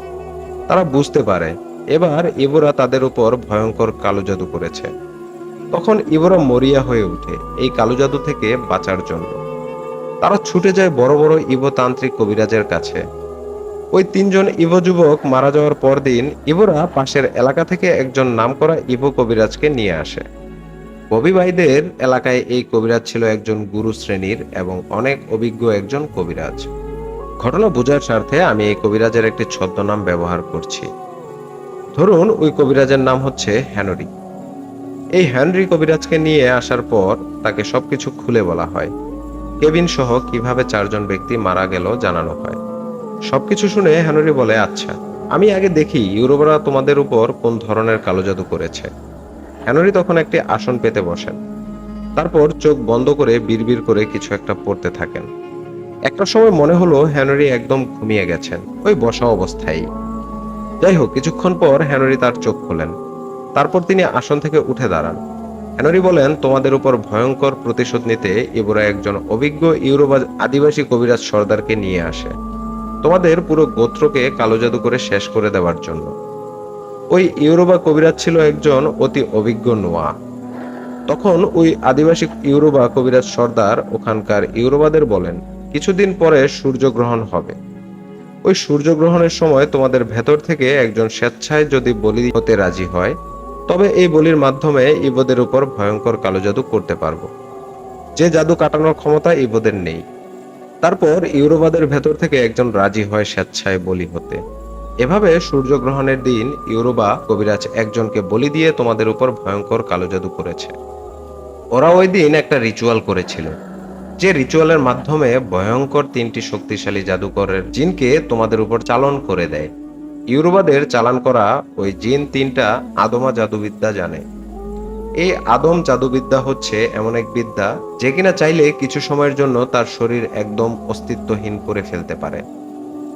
তারা বুঝতে পারে এবার ইবোরা তাদের উপর ভয়ঙ্কর কালো জাদু করেছে। তখন ইবোরা মরিয়া হয়ে ওঠে এই কালো জাদু থেকে বাঁচার জন্য। তারা ছুটে যায় বড় বড় ইবো তান্ত্রিক কবিরাজের কাছে। ওই 3জন ইবো যুবক মারা যাওয়ার পরদিন ইবোরা পাশের এলাকা থেকে একজন নামকরা ইবো কবিরাজকে নিয়ে আসে। ববি ভাইদের এলাকায় এই কবিরাজ ছিল একজন গুরু শ্রেণীর এবং অনেক অভিজ্ঞ একজন কবিরাজ। ঘটনা বোঝার স্বার্থে আমি এই কবিরাজের একটি ছদ্মনাম ব্যবহার করছি। ধরুন ওই কবিরাজের নাম হচ্ছে হেনরি। এই হেনরি কবিরাজকে নিয়ে আসার পর তাকে সবকিছু খুলে বলা হয়। কেভিন সহ কিভাবে 4জন ব্যক্তি মারা গেল জানানো হয়। সবকিছু শুনে হেনরি বলে, আচ্ছা, আমি আগে দেখি ইউরোপরা তোমাদের উপর কোন ধরনের কালো জাদু করেছে। হেনরি তখন একটি আসন পেতে বসেন, তারপর চোখ বন্ধ করে বিড়বিড় করে কিছু একটা পড়তে থাকেন। একটা সময় মনে হলো হেনরি একদম ঘুমিয়ে গেছেন ওই বসা অবস্থায়। যাই হোক, কিছুক্ষণ পর হেনরি তার চোখ খোলেন। তারপর তিনি আসন থেকে উঠে দাঁড়ান। হেনরি বলেন, তোমাদের উপর ভয়ঙ্কর প্রতিশোধ নিতে ইবোরা একজন অভিজ্ঞ ইউরোবা আদিবাসী কবিরাজ সর্দারকে নিয়ে আসে, তোমাদের পুরো গোত্রকে কালো জাদু করে শেষ করে দেওয়ার জন্য। ওই ইউরোবা কবিরাজ ছিল একজন অতি অভিজ্ঞ নোয়া। তখন ওই আদিবাসী ইউরোবা কবিরাজ সর্দার ওখানকার ইউরোবাদের বলেন, কিছুদিন পরে সূর্যগ্রহণ হবে। ওই সূর্যগ্রহণের সময় তোমাদের ভেতর থেকে একজন স্বেচ্ছায় যদি বলি হতে রাজি হয়, তবে এই বলির মাধ্যমে ইবোদের উপর ভয়ঙ্কর কালো জাদু করতে পারবো, যে জাদু কাটানোর ক্ষমতা ইবোদের নেই। তারপর ইউরোবাদের ভেতর থেকে একজন রাজি হয় স্বেচ্ছায় বলি হতে। এভাবে সূর্যগ্রহণের দিন ইউরোবা কবিরাজ একজনকে বলি দিয়ে তোমাদের উপর ভয়ঙ্কর কালো জাদু করেছে। ওরা ওই দিন একটা রিচুয়াল করেছিল, যে রিচুয়ালের মাধ্যমে ভয়ঙ্কর 3টি শক্তিশালী জাদুকরের জিনকে তোমাদের উপর চালন করে দেয়। ইউরোবাদের চালান করা ওই জিন 3টা আদমা জাদুবিদ্যা জানে। এই আদম জাদুবিদ্যা হচ্ছে এমন এক বিদ্যা যে কিনা চাইলে কিছু সময়ের জন্য তার শরীর একদম অস্তিত্বহীন করে ফেলতে পারে।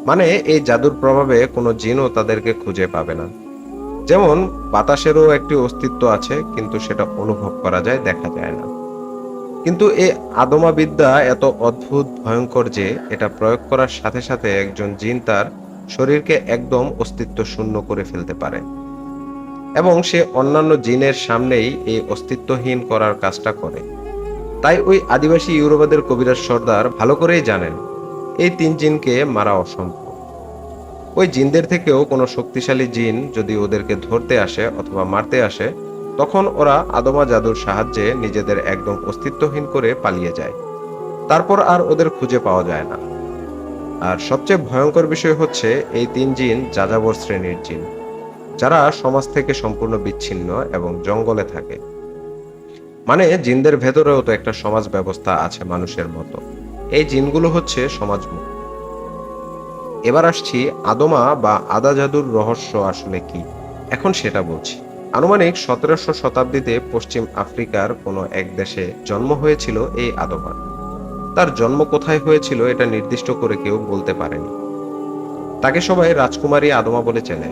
মানে এই জাদুর প্রভাবে কোনো জিনও তাদেরকে খুঁজে পাবে না। যেমন বাতাসেরও একটি অস্তিত্ব আছে, কিন্তু সেটা অনুভব করা যায়, দেখা যায় না। কিন্তু এই আদমা বিদ্যা এত অদ্ভুত ভয়ঙ্কর যে এটা প্রয়োগ করার সাথে সাথে একজন জিন তার শরীরকে একদম অস্তিত্ব শূন্য করে ফেলতে পারে, এবং সে অন্যান্য জিনের সামনেই এই অস্তিত্বহীন করার কাজটা করে। তাই ওই আদিবাসী ইউরোবাদের কবিরাজ সর্দার ভালো করেই জানেন এই 3 জিনকে মারা অসম্ভব। ওই জিনদের থেকেও কোনো শক্তিশালী জিন যদি ওদেরকে ধরতে আসে অথবা মারতে আসে, তখন ওরা আদমা জাদুর সাহায্যে নিজেদের একদম অস্তিত্বহীন করে পালিয়ে যায়। তারপর আর ওদের খুঁজে পাওয়া যায় না। আর সবচেয়ে ভয়ঙ্কর বিষয় হচ্ছে এই 3 জিন যাযাবর শ্রেণীর জিন, যারা সমাজ থেকে সম্পূর্ণ বিচ্ছিন্ন এবং জঙ্গলে থাকে। মানে জিনদের ভেতরেও তো একটা সমাজ ব্যবস্থা আছে মানুষের মতো। এই জিনগুলো হচ্ছে সমাজমুখী। এবার আসছি আদমা বা আদা জাদুর রহস্য আসলে কি, এখন সেটা বলছি। আনুমানিক 1700 শতাব্দীতে পশ্চিম আফ্রিকার কোনো এক দেশে জন্ম হয়েছিল এই আদমার। তার জন্ম কোথায় হয়েছিল এটা নির্দিষ্ট করে কেউ বলতে পারেনি। তাকে সবাই রাজকুমারী আদমা বলে চেনে।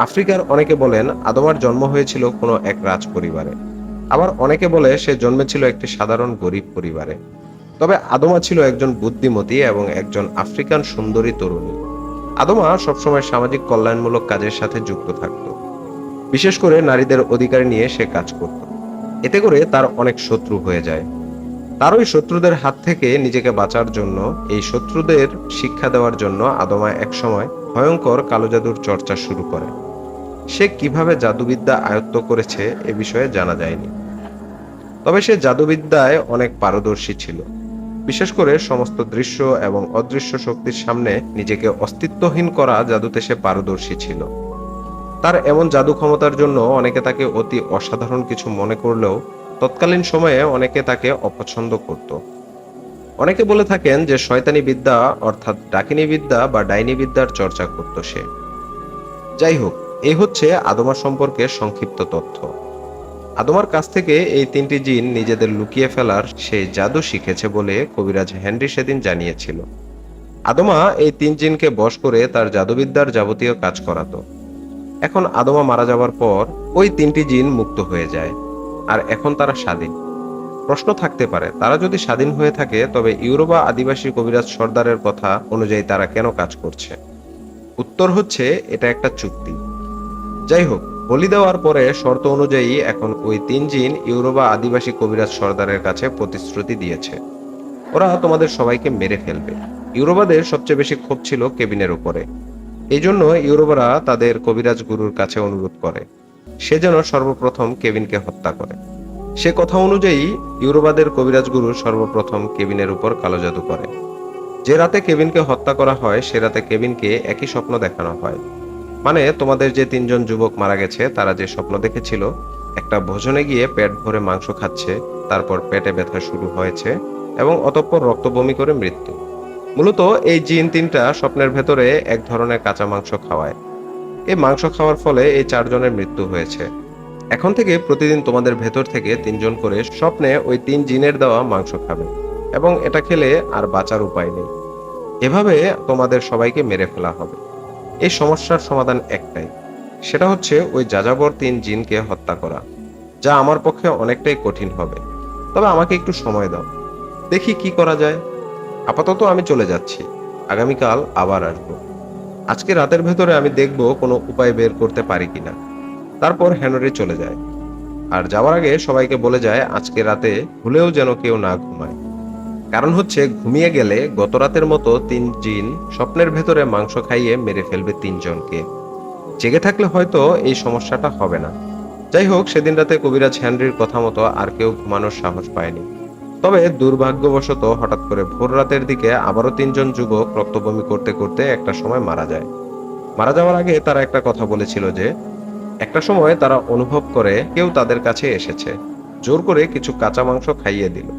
আফ্রিকার অনেকে বলেন আদমার জন্ম হয়েছিল কোনো এক রাজ পরিবারে, আবার অনেকে বলে সে জন্মেছিল একটি সাধারণ গরিব পরিবারে। তবে আদমা ছিল একজন বুদ্ধিমতী এবং একজন আফ্রিকান সুন্দরী তরুণী। আদমা সবসময় সামাজিক কল্যাণমূলক কাজের সাথে যুক্ত থাকত। বিশেষ করে নারীদের অধিকার নিয়ে সে কাজ করত। এতে করে তার অনেক শত্রু হয়ে যায়। তার ওই শত্রুদের হাত থেকে নিজেকে বাঁচার জন্য, এই শত্রুদের শিক্ষা দেওয়ার জন্য আদমা একসময় ভয়ঙ্কর কালো জাদুর চর্চা শুরু করে। সে কিভাবে জাদুবিদ্যা আয়ত্ত করেছে এ বিষয়ে জানা যায়নি। তবে সে জাদুবিদ্যায় অনেক পারদর্শী ছিল। বিশেষ করে সমস্ত দৃশ্য এবং অদৃশ্য শক্তির সামনে নিজেকে অস্তিত্বহীন করা জাদুতে সে পারদর্শী ছিল। তার এমন জাদু ক্ষমতার জন্য অনেকে তাকে অতি অসাধারণ কিছু মনে করলেও তৎকালীন সময়ে অনেকে তাকে অপছন্দ করত। অনেকে বলে থাকেন যে শয়তানি বিদ্যা অর্থাৎ ডাকিনী বিদ্যা বা ডাইনি বিদ্যার চর্চা করত সে। যাই হোক, এই হচ্ছে আদমা সম্পর্কে সংক্ষিপ্ত তথ্য। আদমার কাছ থেকে এই তিনটি জিন নিজেদের লুকিয়ে ফেলার সেই জাদু শিখেছে বলে কবিরাজ হেনরি সেদিন জানিয়েছিল। আদমা এই তিন জিনকে বশ করে তার জাদুবিদ্যার যাবতীয় কাজ করাতো। এখন আদমা মারা যাওয়ার পর ওই তিনটি জিন মুক্ত হয়ে যায়, আর এখন তারা স্বাধীন। প্রশ্ন থাকতে পারে, তারা যদি স্বাধীন হয়ে থাকে তবে ইউরোপা আদিবাসী কবিরাজ সর্দারের কথা অনুযায়ী তারা কেন কাজ করছে? উত্তর হচ্ছে, এটা একটা চুক্তি। যাই হোক, বলি দেওয়ার পরে শর্ত অনুযায়ী এখন ওই তিন জিন ইউরোপা আদিবাসী কবিরাজ সর্দারের কাছে প্রতিশ্রুতি দিয়েছে, ওরা তোমাদের সবাইকে মেরে ফেলবে। ইউরোপাদের সবচেয়ে বেশি ক্ষোভ ছিল কেবিনের উপরে। এই জন্য ইউরোপারা তাদের কবিরাজ গুরুর কাছে অনুরোধ করে সে যেন সর্বপ্রথম কেবিনকে হত্যা করে। সে কথা অনুযায়ী ইউরোপাদের কবিরাজ গুরু সর্বপ্রথম কেবিনের উপর কালো জাদু করে। যে রাতে কেবিনকে হত্যা করা হয় সে রাতে কেবিনকে একই স্বপ্ন দেখানো হয়। মানে, তোমাদের যে তিনজন যুবক মারা গেছে তারা যে স্বপ্ন দেখেছিল, একটা ভোজনে গিয়ে পেট ভরে মাংস খাচ্ছে, তারপর পেটে ব্যথা শুরু হয়েছে এবং অতঃপর রক্ত বমি করে মৃত্যু। মূলত এই জিন তিনটা স্বপ্নের ভেতরে এক ধরনের কাঁচা মাংস খাওয়ায়। এই মাংস খাওয়ার ফলে এই চারজনের মৃত্যু হয়েছে। এখন থেকে প্রতিদিন তোমাদের ভেতর থেকে তিনজন করে স্বপ্নে ওই তিন জিনের দেওয়া মাংস খাবে এবং এটা খেলে আর বাঁচার উপায় নেই। এভাবে তোমাদের সবাইকে মেরে ফেলা হবে। এই সমস্যার সমাধান একটাই, সেটা হচ্ছে ওই যাযাবর তিন জিনকে হত্যা করা, যা আমার পক্ষে অনেকটাই কঠিন হবে। তবে আমাকে একটু সময় দাও, দেখি কি করা যায়। আপাতত আমি চলে যাচ্ছি, আগামীকাল আবার আসবো। আজকে রাতের ভেতরে আমি দেখব কোনো উপায় বের করতে পারি কিনা। তারপর হেনরি চলে যায়, আর যাওয়ার আগে সবাইকে বলে যায় আজকে রাতে ভুলেও যেন কেউ না ঘুমায়। কারণ হচ্ছে, ঘুমিয়ে গেলে গত রাতের মতো তিন জিন স্বপ্নের ভেতরে মাংস খাইয়ে মেরে ফেলবে তিনজনকে। জেগে থাকলে হয়তো এই সমস্যাটা হবে না। যাই হোক, সেদিন রাতে কবিরাজ হেনরির কথা মতো আর কেউ ঘুমানোর সাহস পায়নি। তবে দুর্ভাগ্যবশত হঠাৎ করে ভোর রাতের দিকে আবারও তিনজন যুবক রক্তবমি করতে করতে একটা সময় মারা যায়। মারা যাওয়ার আগে তারা একটা কথা বলেছিল যে একটা সময় তারা অনুভব করে কেউ তাদের কাছে এসেছে, জোর করে কিছু কাঁচা মাংস খাইয়ে দিল।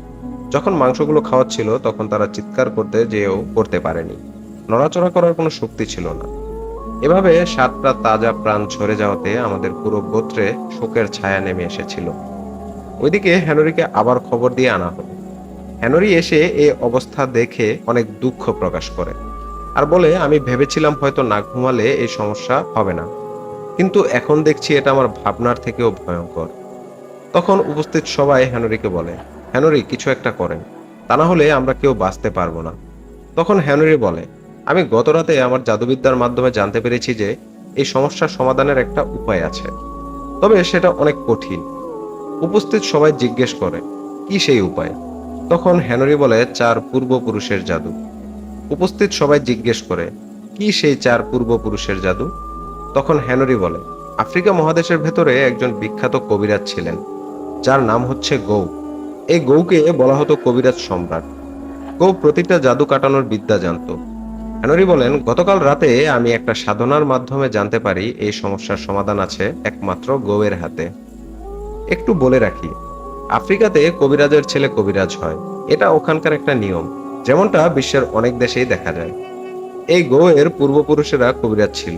যখন মাংসগুলো খাওয়াচ্ছিল তখন তারা চিৎকার করতে যেও করতে পারেনি, নড়াচড়া করার কোনো শক্তি ছিল না। এভাবে সাতটা তাজা প্রাণ ঝরে যাওয়াতে আমাদের পুরো গোত্রে শোকের ছায়া নেমে এসেছিল। ওইদিকে হেনরিকে আবার খবর দিয়ে আনা হলো। হেনরি এসে এই অবস্থা দেখে অনেক দুঃখ প্রকাশ করে আর বলে, আমি ভেবেছিলাম হয়তো না ঘুমালে এই সমস্যা হবে না, কিন্তু এখন দেখছি এটা আমার ভাবনার থেকেও ভয়ঙ্কর। তখন উপস্থিত সবাই হেনরিকে বলে, হেনরি কিছু একটা করেন, তা না হলে আমরা কেউ বাঁচতে পারবো না। তখন হেনরি বলে, আমি গত রাতে আমার জাদুবিদ্যার মাধ্যমে জানতে পেরেছি যে এই সমস্যার সমাধানের একটা উপায় আছে, তবে সেটা অনেক কঠিন। উপস্থিত সবাই জিজ্ঞেস করে, কি সেই উপায়? তখন হেনরি বলে, 4 পূর্বপুরুষের জাদু। উপস্থিত সবাই জিজ্ঞেস করে, কি সেই 4 পূর্বপুরুষের জাদু? তখন হেনরি বলে, আফ্রিকা মহাদেশের ভেতরে একজন বিখ্যাত কবিরাজ ছিলেন, যার নাম হচ্ছে গৌ। এই গৌকে বলা হতো কবিরাজ সম্রাট। গৌ প্রতিটা জাদু কাটানোর বিদ্যা জানত। হেনরি বলেন, গতকাল রাতে আমি একটা সাধনার মাধ্যমে জানতে পারি এই সমস্যার সমাধান আছে একমাত্র গৌয়ের হাতে। একটু বলে রাখি, আফ্রিকাতে কবিরাজের ছেলে কবিরাজ হয়, এটা ওখানকার একটা নিয়ম, যেমনটা বিশ্বের অনেক দেশেই দেখা যায়। এই গৌয়ের পূর্বপুরুষেরা কবিরাজ ছিল,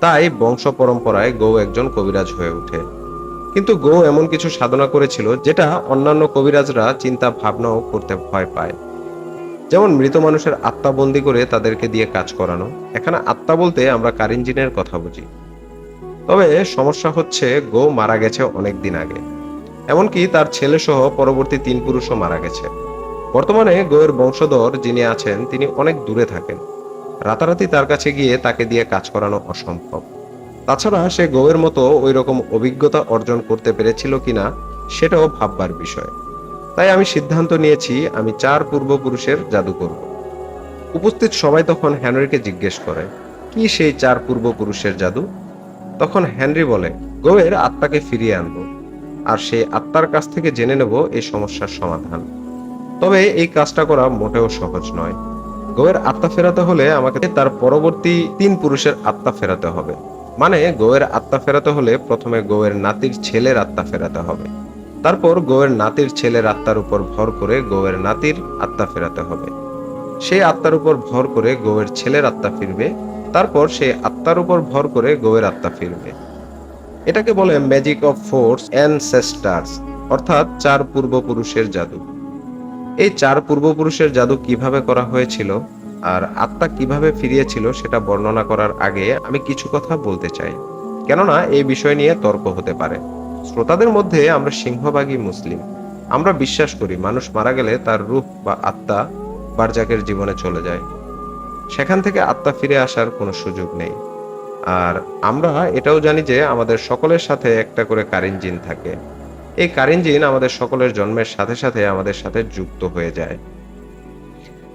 তাই বংশ পরম্পরায় গৌ একজন কবিরাজ হয়ে ওঠে। কিন্তু গৌ এমন কিছু সাধনা করেছিল যেটা অন্যান্য কবিরাজরা চিন্তা ভাবনাও করতে ভয় পায়। যেমন মৃত মানুষের আত্মা বন্দী করে তাদেরকে দিয়ে কাজ করানো। এখানে আত্মা বলতে আমরা কারিনজিনের কথা বুঝি। তবে সমস্যা হচ্ছে, গৌ মারা গেছে অনেক দিন আগে, এমনকি তার ছেলে সহ পরবর্তী 3 পুরুষও মারা গেছে। বর্তমানে গোয়ের বংশধর যিনি আছেন তিনি অনেক দূরে থাকেন। রাতারাতি তার কাছে গিয়ে তাকে দিয়ে কাজ করানো অসম্ভব। তাছাড়া সে গোয়ের মতো ওই রকম অভিজ্ঞতা অর্জন করতে পেরেছিল কিনা সেটাও ভাববার বিষয়। তাই আমি সিদ্ধান্ত নিয়েছি আমি 4 পূর্বপুরুষের জাদু করব। উপস্থিত সবাই তখন হেনরিকে জিজ্ঞেস করে, কি সেই 4 পূর্বপুরুষের জাদু? তখন হেনরি বলে, গোয়ের আত্মাকে ফিরিয়ে আনবো, আর সেই আত্মার কাছ থেকে জেনে নেব এই সমস্যার সমাধান। তবে এই কাজটা করা মোটেও সহজ নয়। গোয়ের আত্মা ফেরাতে হলে আমাকে তার পরবর্তী 3 পুরুষের আত্মা ফেরাতে হবে। মানে গোয়ের আত্মা ফেরাতে হলে প্রথমে গোয়ের নাতির ছেলের আত্মা ফেরাতে হবে, তারপর গোয়ের নাতির ছেলের আত্মার উপর ভর করে গোয়ের নাতির আত্মা ফেরাতে হবে। সেই আত্মার উপর ভর করে গোয়ের ছেলের আত্মা ফিরবে, তারপর সেই আত্মার উপর ভর করে গোয়ের আত্মা ফিরবে। এটাকে বলে ম্যাজিক অফ ফোর্স অ্যানসেস্টার্স, অর্থাৎ 4 পূর্বপুরুষের জাদু। এই 4 পূর্বপুরুষের জাদু কিভাবে করা হয়েছিল আর আত্মা কিভাবে ফিরিয়েছিল সেটা বর্ণনা করার আগে আমি কিছু কথা বলতে চাই, কেননা এই বিষয় নিয়ে তর্ক হতে পারে। শ্রোতাদের মধ্যে আমরা সিংহভাগই মুসলিম। আমরা বিশ্বাস করি মানুষ মারা গেলে তার রূহ বা আত্মা বারজাকের জীবনে চলে যায়, সেখান থেকে আত্মা ফিরে আসার কোনো সুযোগ নেই। আর আমরা এটাও জানি যে আমাদের সকলের সাথে একটা করে কারিন জিন থাকে। এই কারিন জিন আমাদের সকলের জন্মের সাথে সাথে আমাদের সাথে যুক্ত হয়ে যায়।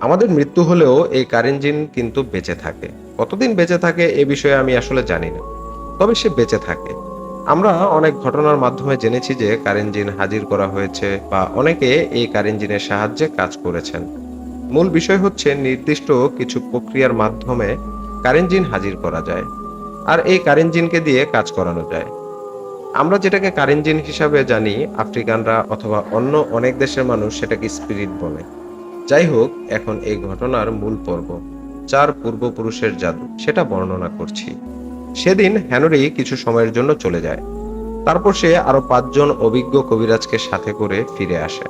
আমাদের মৃত্যু হলেও এই কারিন জিন কিন্তু বেঁচে থাকে। কতদিন বেঁচে থাকে এ বিষয়ে আমি আসলে জানি না, তবে সে বেঁচে থাকে। আমরা অনেক ঘটনার মাধ্যমে জেনেছি যে কারিন জিন হাজির করা হয়েছে বা অনেকে এই কারিন জিনের সাহায্যে কাজ করেছেন। মূল বিষয় হচ্ছে নির্দিষ্ট কিছু প্রক্রিয়ার মাধ্যমে কারিন জিন হাজির করা যায়, আর এই কারিন জিনকে দিয়ে কাজ করানো যায়। আমরা যেটাকে কারিন জিন হিসাবে জানি, আফ্রিকানরা অথবা অন্য অনেক দেশের মানুষ সেটাকে স্পিরিট বলে। যাই হোক, এখন এই ঘটনার মূল পর্ব 4 পূর্বপুরুষের জাদু সেটা বর্ণনা করছি। সেদিন হেনরি কিছু সময়ের জন্য চলে যায়। তারপর সে আরো 5 জন অভিজ্ঞ কবিরাজকে সাথে করে ফিরে আসে।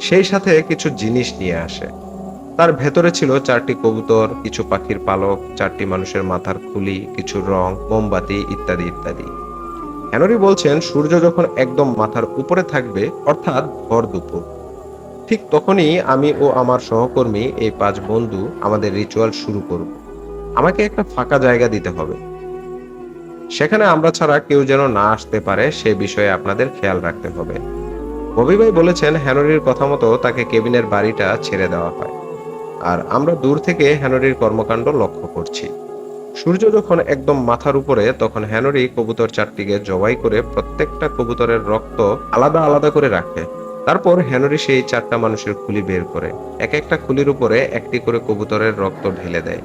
সেই সাথে কিছু জিনিস নিয়ে আসে। তার ভেতরে ছিল 4টি কবুতর, কিছু পাখির পালক, 4টি মানুষের মাথার খুলি, কিছু রং, মোমবাতি ইত্যাদি ইত্যাদি। হেনরি বলছেন সূর্য যখন একদম মাথার উপরে থাকবে, অর্থাৎ ভর দুপুর, ঠিক তখনই আমি ও আমার সহকর্মী এই 5 বন্ধু আমাদের রিচুয়াল শুরু করব। আমাকে একটা ফাঁকা জায়গা দিতে হবে, সেখানে আমরা ছাড়া কেউ যেন না আসতে পারে সে বিষয়ে আপনাদের খেয়াল রাখতে হবে। ববি ভাই বলেছেন হেনরির কথা মতো তাকে কেবিনের বাড়িটা ছেড়ে দেওয়া হয়, আর আমরা দূর থেকে হেনরির কর্মকাণ্ড লক্ষ্য করছি। সূর্য যখন একদম মাথার উপরে, তখন হেনরি কবুতর 4টিকে জবাই করে প্রত্যেকটা কবুতরের রক্ত আলাদা আলাদা করে রাখে। তারপর হেনরি সেই 4টা মানুষের খুলি বের করে এক একটা খুলির উপরে একটি করে কবুতরের রক্ত ঢেলে দেয়।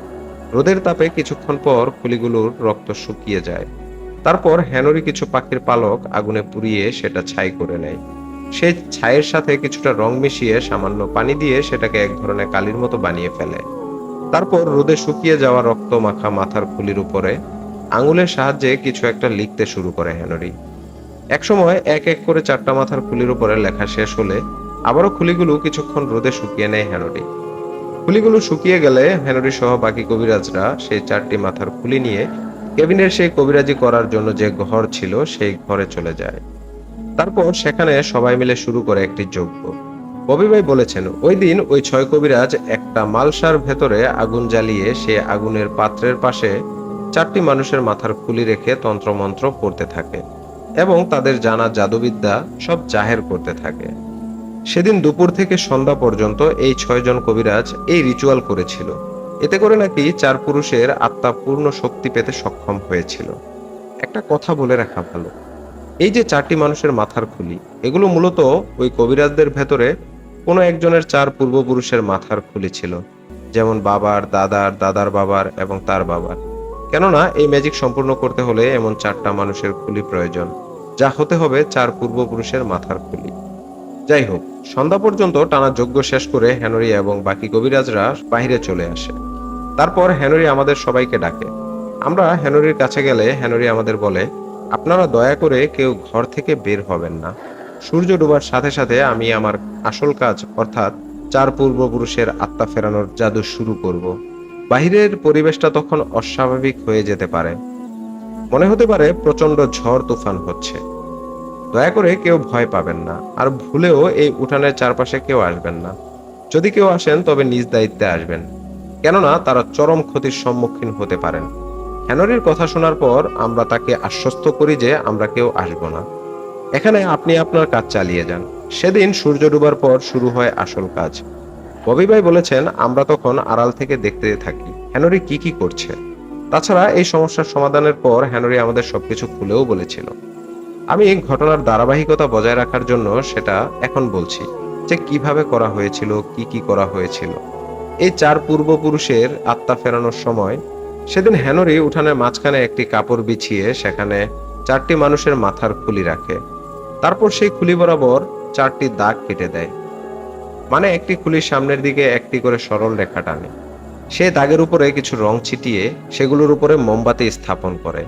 রোদের তাপে কিছুক্ষণ পর খুলিগুলোর রক্ত শুকিয়ে যায়। তারপর হেনরি কিছু পাখির পালক আগুনে পুড়িয়ে সেটা ছাই করে নেয়। সেই ছাইয়ের সাথে কিছুটা রং মিশিয়ে সামান্য পানি দিয়ে সেটাকে এক ধরনের কালির মতো বানিয়ে ফেলে। তারপর রোদে শুকিয়ে যাওয়া রক্ত মাখা মাথার খুলির উপরে আঙুলের সাহায্যে কিছু একটা লিখতে শুরু করে হেনরি। একসময় এক এক করে 4টা মাথার খুলির উপরে লেখা শেষ হলে আবারও খুলিগুলো কিছুক্ষণ রোদে শুকিয়ে নেয় হেনরি। খুলিগুলো শুকিয়ে গেলে হেনরি সহ বাকি কবিরাজরা সেই 4টি মাথার খুলি নিয়ে কেবিনের সেই কবিরাজি করার জন্য যে ঘর ছিল সেই ঘরে চলে যায়। তারপর সেখানে সবাই মিলে শুরু করে একটি যজ্ঞ। ববি ভাই বলেছেন ওই দিন ওই 6 কবিরাজ একটা মালসার ভেতরে আগুন জ্বালিয়ে সে আগুনের পাত্রের পাশে 4টি মানুষের মাথার খুলি রেখে তন্ত্রমন্ত্র পড়তে থাকে এবং তাদের জানা জাদুবিদ্যা সব জাহের করতে থাকে। সেদিন দুপুর থেকে সন্ধ্যা পর্যন্ত এই 6 জন কবিরাজ এই রিচুয়াল করেছিল। এতে করে নাকি 4 পুরুষের আত্মা পূর্ণ শক্তি পেতে সক্ষম হয়েছিল। একটা কথা বলে রাখা ভালো, এই যে 4টি মানুষের মাথার খুলি, এগুলো মূলত ওই কবিরাজদের ভেতরে কোনো একজনের 4 পূর্বপুরুষের মাথার খুলি ছিল, যেমন বাবার দাদার দাদার বাবার এবং তার বাবার। কেননা এই ম্যাজিক সম্পূর্ণ করতে হলে এমন 4টা মানুষের খুলি প্রয়োজন, যা হতে হবে 4 পূর্বপুরুষের মাথার খুলি। যাই হোক, সন্ধ্যা পর্যন্ত টানা যজ্ঞ শেষ করে হেনরি এবং বাকি কবিরাজরা বাইরে চলে আসে। তারপর হেনরি আমাদের সবাইকে ডাকে। আমরা হেনরির কাছে গেলে হেনরি আমাদের বলে, আপনারা দয়া করে কেউ ঘর থেকে বের হবেন না। সূর্য ডোবার সাথে সাথে আমি আমার আসল কাজ অর্থাৎ 4 পূর্বপুরুষের আত্মা ফেরানোর জাদু শুরু করব। বাহিরের পরিবেশটা তখন অস্বাভাবিক হয়ে যেতে পারে, মনে হতে পারে প্রচন্ড ঝড় তুফান হচ্ছে। দয়া করে কেউ ভয় পাবেন না, আর ভুলেও এই উঠানের চারপাশে কেউ আসবেন না। যদি কেউ আসেন তবে নিজ দায়িত্বে আসবেন, কেননা তারা চরম ক্ষতির সম্মুখীন হতে পারেন। হেনরির কথা শোনার পর আমরা তাকে আশ্বস্ত করি যে আমরা কেউ আসব না, এখানে আপনি আপনার কাজ চালিয়ে যান। সেদিন সূর্য ডুবার পর শুরু হয় আসল কাজ। ববি ভাই বলেছেন আমরা তখন আড়াল থেকে দেখতে থাকি হেনরি কি কি করছে। তাছাড়া এই সমস্যার সমাধানের পর হেনরি আমাদের সবকিছু খুলেও বলেছিল। আমি ঘটনার ধারাবাহিকতা বজায় রাখার জন্য সেটা এখন বলছি যে কিভাবে করা হয়েছিল, কি কি করা হয়েছিল। এই 4 পূর্বপুরুষের আত্মা ফেরানোর সময় সেদিন হেনরি উঠানের মাঝখানে একটি কাপড় বিছিয়ে সেখানে 4টি মানুষের মাথার খুলি রাখে। তারপর সেই খুলি বরাবর 4টি দাগ কেটে দেয়, মানে একটি খুলির সামনের দিকে একটি করে সরল রেখা টানে। সে দাগের উপরে কিছু রং ছিটিয়ে সেগুলোর উপরে মোমবাতি স্থাপন করে,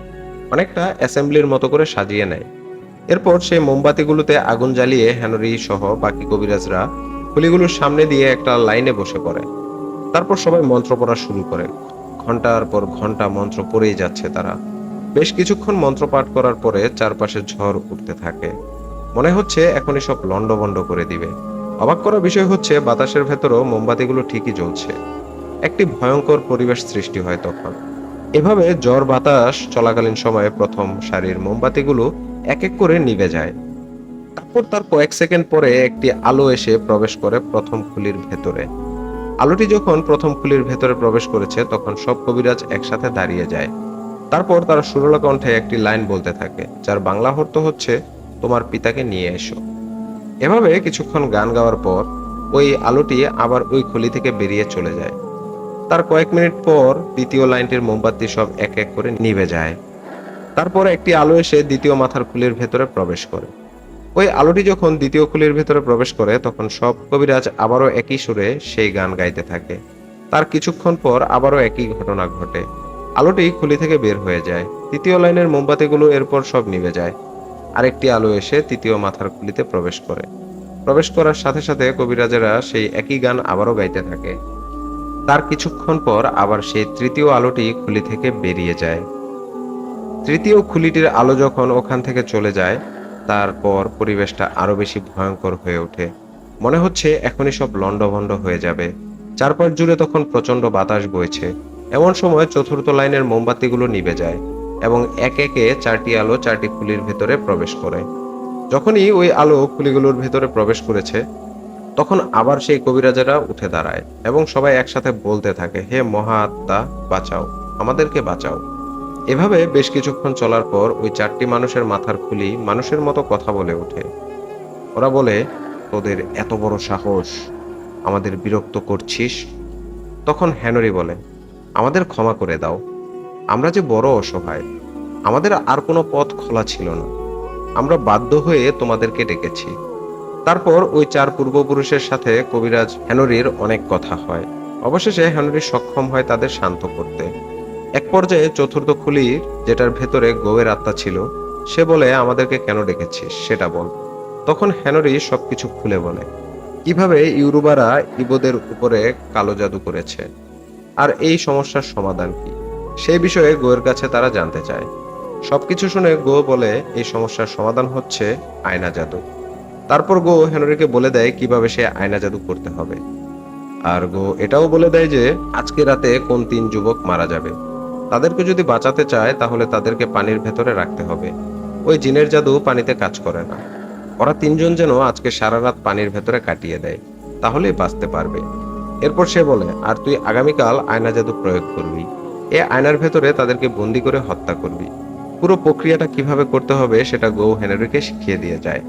অনেকটা অ্যাসেম্বলির মতো করে সাজিয়ে নেয়। এরপর সেই মোমবাতিগুলোতে আগুন জ্বালিয়ে হেনরি সহ বাকি কবিরাজরা খুলিগুলোর সামনে দিয়ে একটা লাইনে বসে পড়ে। তারপর সবাই মন্ত্র পড়া শুরু করে। ঘন্টার পর ঘন্টা মন্ত্র পড়েই যাচ্ছে তারা। বেশ কিছুক্ষণ মন্ত্র পাঠ করার পরে চারপাশে ঝড় উঠতে থাকে, মনে হচ্ছে এখনই সব লন্ডভন্ড করে দিবে। অবাক করা বিষয় হচ্ছে বাতাসের ভেতরও মোমবাতিগুলো ঠিকই জ্বলছে। একটি ভয়ঙ্কর পরিবেশ সৃষ্টি হয় তখন। এভাবে ঝড় বাতাস চলাকালীন সময়ে প্রথম সারির মোমবাতিগুলো এক এক করে নিভে যায়। তারপর তার কয়েক সেকেন্ড পরে একটি আলো এসে প্রবেশ করে প্রথম খুলির ভেতরে। আলোটি যখন প্রথম খুলির ভেতরে প্রবেশ করেছে তখন সব কবিরাজ একসাথে দাঁড়িয়ে যায়। তারপর তারা সুরলা কণ্ঠে একটি লাইন বলতে থাকে, যার বাংলা অর্থ হচ্ছে তোমার পিতাকে নিয়ে এসো। এভাবে কিছুক্ষণ গান গাওয়ার পর ওই আলোটি আবার ওই খুলি থেকে বেরিয়ে চলে যায়। তার কয়েক মিনিট পর দ্বিতীয় লাইনটির মোমবাতি সব এক এক করে নিভে যায়। তারপর একটি আলো এসে দ্বিতীয় মাথার খুলির ভেতরে প্রবেশ করে। ওই আলোটি যখন দ্বিতীয় খুলির ভেতরে প্রবেশ করে তখন সব কবিরাজ আবারও একই সুরে সেই গান গাইতে থাকে। তার কিছুক্ষণ পর আবারও একই ঘটনা ঘটে, আলোটি খুলি থেকে বের হয়ে যায়। তৃতীয় লাইনের মোমবাতিগুলো এরপর সব নিভে যায়। আরেকটি আলো এসে তৃতীয় মাথার খুলিতে প্রবেশ করে। প্রবেশ করার সাথে সাথে কবিরাজেরা সেই একই গান আবারও গাইতে থাকে। তার কিছুক্ষণ পর আবার সেই তৃতীয় আলোটি খুলি থেকে বেরিয়ে যায়। তৃতীয় খুলিটির আলো যখন ওখান থেকে চলে যায় তারপর পরিবেশটা আরো বেশি ভয়ঙ্কর হয়ে ওঠে। মনে হচ্ছে এখনই সব লন্ডভন্ড হয়ে যাবে। চারপাশ জুড়ে তখন প্রচন্ড বাতাস বইছে। এমন সময় চতুর্থ লাইনের মোমবাতিগুলো নিভে যায় এবং একে একে 4টি আলো 4টি খুলির ভেতরে প্রবেশ করে। যখনই ওই আলো খুলিগুলোর ভেতরে প্রবেশ করেছে তখন আবার সেই কবিরাজেরা উঠে দাঁড়ায় এবং সবাই একসাথে বলতে থাকে, হে মহা আত্মা বাঁচাও, আমাদেরকে বাঁচাও। এভাবে বেশ কিছুক্ষণ চলার পর ওই 4টি মানুষের মাথার খুলি মানুষের মতো কথা বলে ওঠে। ওরা বলে, তোদের এত বড় সাহস, আমাদের বিরক্ত করছিস। তখন হেনরি বলে, আমাদের ক্ষমা করে দাও, আমরা যে বড় অসহায়, আমাদের আর কোনো পথ খোলা ছিল না, আমরা বাধ্য হয়ে তোমাদেরকে ডেকেছি। তারপর ওই 4 পূর্বপুরুষের সাথে কবিরাজ হেনরির অনেক কথা হয়। অবশেষে হেনরি সক্ষম হয় তাদের শান্ত করতে। এক পর্যায়ে চতুর্থ খুলির, যেটার ভেতরে গৌয়ের আত্মা ছিল, সে বলে, আমাদেরকে কেন ডেকেছিস সেটা বল। তখন হেনরি সবকিছু খুলে বলে, কিভাবে ইউরোবারা ইবোদের উপরে কালো জাদু করেছে আর এই সমস্যার সমাধান কি, সেই বিষয়ে গোয়ের কাছে তারা জানতে চায়। সবকিছু শুনে গো বলে এই সমস্যার সমাধান হচ্ছে আয়না জাদু। তারপর গো হেনরিকে বলে দেয় কিভাবে সে আয়না জাদু করতে হবে। আর গো এটাও বলে দেয় যে আজকে রাতে কোন 3 যুবক মারা যাবে। তাদেরকে যদি বাঁচাতে চায় তাহলে তাদেরকে পানির ভেতরে রাখতে হবে। ওই জিনের জাদু পানিতে কাজ করে না। ওরা 3 জন যেন আজকে সারা রাত পানির ভেতরে কাটিয়ে দেয়, তাহলেই বাঁচতে পারবে। এরপর সে বলে, আর তুই আগামীকাল আয়না জাদু প্রয়োগ করবি। এ আয়নার ভেতরে তাদেরকে বন্দি করে হত্যা করবি। পুরো প্রক্রিয়াটা কিভাবে করতে হবে সেটা গো হেনরিকে শিখিয়ে দিয়ে যায়।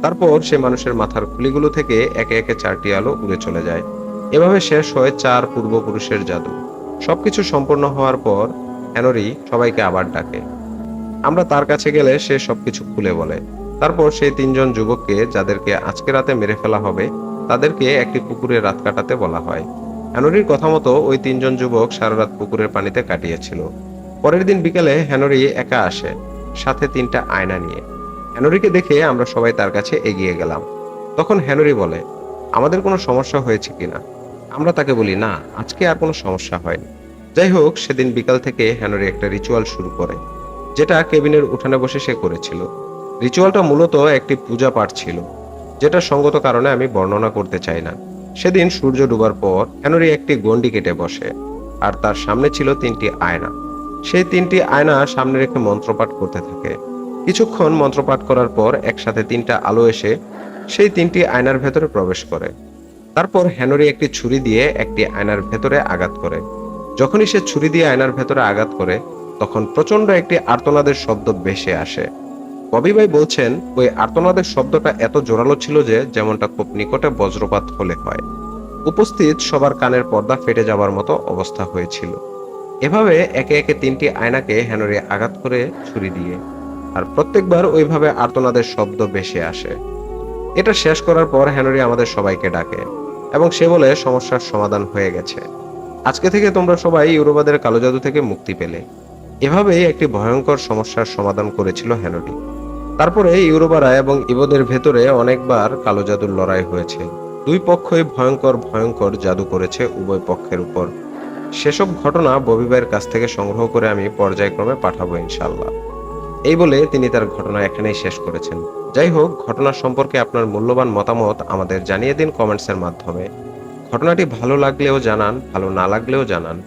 তারপর সে মানুষের মাথার খুলিগুলো থেকে একে একে 4টি আলো উড়ে চলে যায়। এভাবে শেষ হয় 4 পূর্বপুরুষের জাদু। সবকিছু সম্পন্ন হওয়ার পর হেনরি সবাইকে আবার ডাকে। আমরা তার কাছে গেলে সে সবকিছু খুলে বলে। তারপর সেই 3 জন যুবককে, যাদেরকে আজকে রাতে মেরে ফেলা হবে, তাদেরকে একটি পুকুরে রাত কাটাতে বলা হয়। হেনরির কথা মতো ওই 3 জন যুবক সারা রাত পুকুরের পানিতে কাটিয়েছিল। পরের দিন বিকেলে হেনরি একা আসে, সাথে 3টা আয়না নিয়ে। হেনরিকে দেখে আমরা সবাই তার কাছে এগিয়ে গেলাম। তখন হেনরি বলে, আমাদের কোনো সমস্যা হয়েছে কিনা। আমরা তাকে বলি, না, আজকে আর কোনো সমস্যা হয়নি। যাই হোক, সেদিন বিকাল থেকে হেনরি একটা রিচুয়াল শুরু করে, যেটা কেবিনের উঠানে বসে সে করেছিল। রিচুয়ালটা মূলত একটি পূজা পাঠ ছিল, যেটা সঙ্গত কারণে আমি বর্ণনা করতে চাই না। সেদিন সূর্য ডুবার পর হেনরি একটি গণ্ডি কেটে বসে, আর তার সামনে ছিল 3টি আয়না। সেই 3টি আয়না সামনে রেখে মন্ত্রপাঠ করতে থাকে। কিছুক্ষণ মন্ত্রপাঠ করার পর একসাথে 3টা আলো এসে সেই 3টি আয়নার ভেতরে প্রবেশ করে। তারপর হেনরি একটি ছুরি দিয়ে একটি আয়নার ভেতরে আঘাত করে। যখনই সে ছুরি দিয়ে আয়নার ভেতরে আঘাত করে, তখন প্রচন্ড একটি আর্তনাদের শব্দ ভেসে আসে। ববি ভাই বলছেন, ওই আর্তনাদের শব্দটা এত জোরালো ছিল যে যেমনটা খুব নিকটে বজ্রপাত হলে হয়। উপস্থিত সবার কানের পর্দা ফেটে যাবার মতো অবস্থা হয়েছিল। এভাবে একে একে 3টি আয়নাকে হেনরি আঘাত করে ছুরি দিয়ে, আর প্রত্যেকবার ওইভাবে আর্তনাদের শব্দ ভেসে আসে। এটা শেষ করার পর হেনরি আমাদের সবাইকে ডাকে এবং সে বলে সমস্যার সমাধান হয়ে গেছে। আজকে থেকে তোমরা সবাই ইউরোবাদের কালো জাদু থেকে মুক্তি পেলে। এভাবেই একটি ভয়ঙ্কর সমস্যার সমাধান করেছিল হেনরি। তারপরে ইউরোবারা এবং ইবোদের ভেতরে অনেকবার কালো জাদুর লড়াই হয়েছে। দুই পক্ষই ভয়ঙ্কর ভয়ঙ্কর জাদু করেছে উভয় পক্ষের উপর। সেসব ঘটনা ববি ভাইয়ের কাছ থেকে সংগ্রহ করে আমি পর্যায়ক্রমে পাঠাবো ইনশাল্লাহ। এই বলে তিনি তার ঘটনা এখানেই শেষ করেছেন। যাই হোক, ঘটনা সম্পর্কে আপনার মূল্যবান মতামত আমাদের জানিয়ে দিন কমেন্টসের মাধ্যমে। ঘটনাটি ভালো লাগলেও জানান, ভালো না লাগলেও জানান।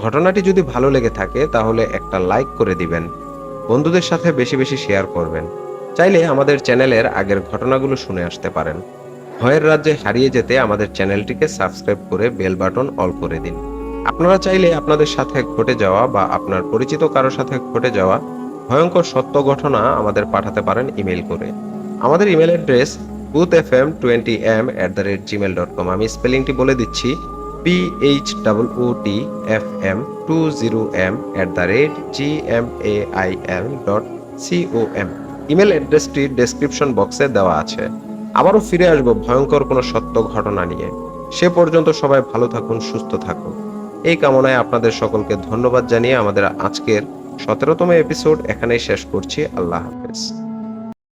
ঘটনাটি যদি ভালো লেগে থাকে তাহলে একটা লাইক করে দিবেন। বন্ধুদের সাথে বেশি বেশি শেয়ার করবেন। চাইলে আমাদের চ্যানেলের আগের ঘটনাগুলো শুনে আসতে পারেন। ভয়ের রাজ্যে হারিয়ে যেতে আমাদের চ্যানেলটিকে সাবস্ক্রাইব করে বেল বাটন অল করে দিন। আপনারা চাইলে আপনাদের সাথে ঘটে যাওয়া বা আপনার পরিচিত কারোর সাথে ঘটে যাওয়া ভয়ঙ্কর সত্য ঘটনা আমাদের পাঠাতে পারেন ইমেল করে। আমাদের ইমেল অ্যাড্রেস boothfm20m@gmail.com। আমি স্পেলিংটি বলে দিচ্ছি, bhwootfm20m@gmail.com। ইমেল অ্যাড্রেসটি ডেসক্রিপশন বক্সে দেওয়া আছে। আবারও ফিরে আসবো ভয়ঙ্কর কোনো সত্য ঘটনা নিয়ে। সে পর্যন্ত সবাই ভালো থাকুন, সুস্থ থাকুন। এই কামনায় আপনাদের সকলকে ধন্যবাদ জানিয়ে আমাদের আজকের 17তম এপিসোড এখানেই শেষ করছি। আল্লাহ হাফেজ।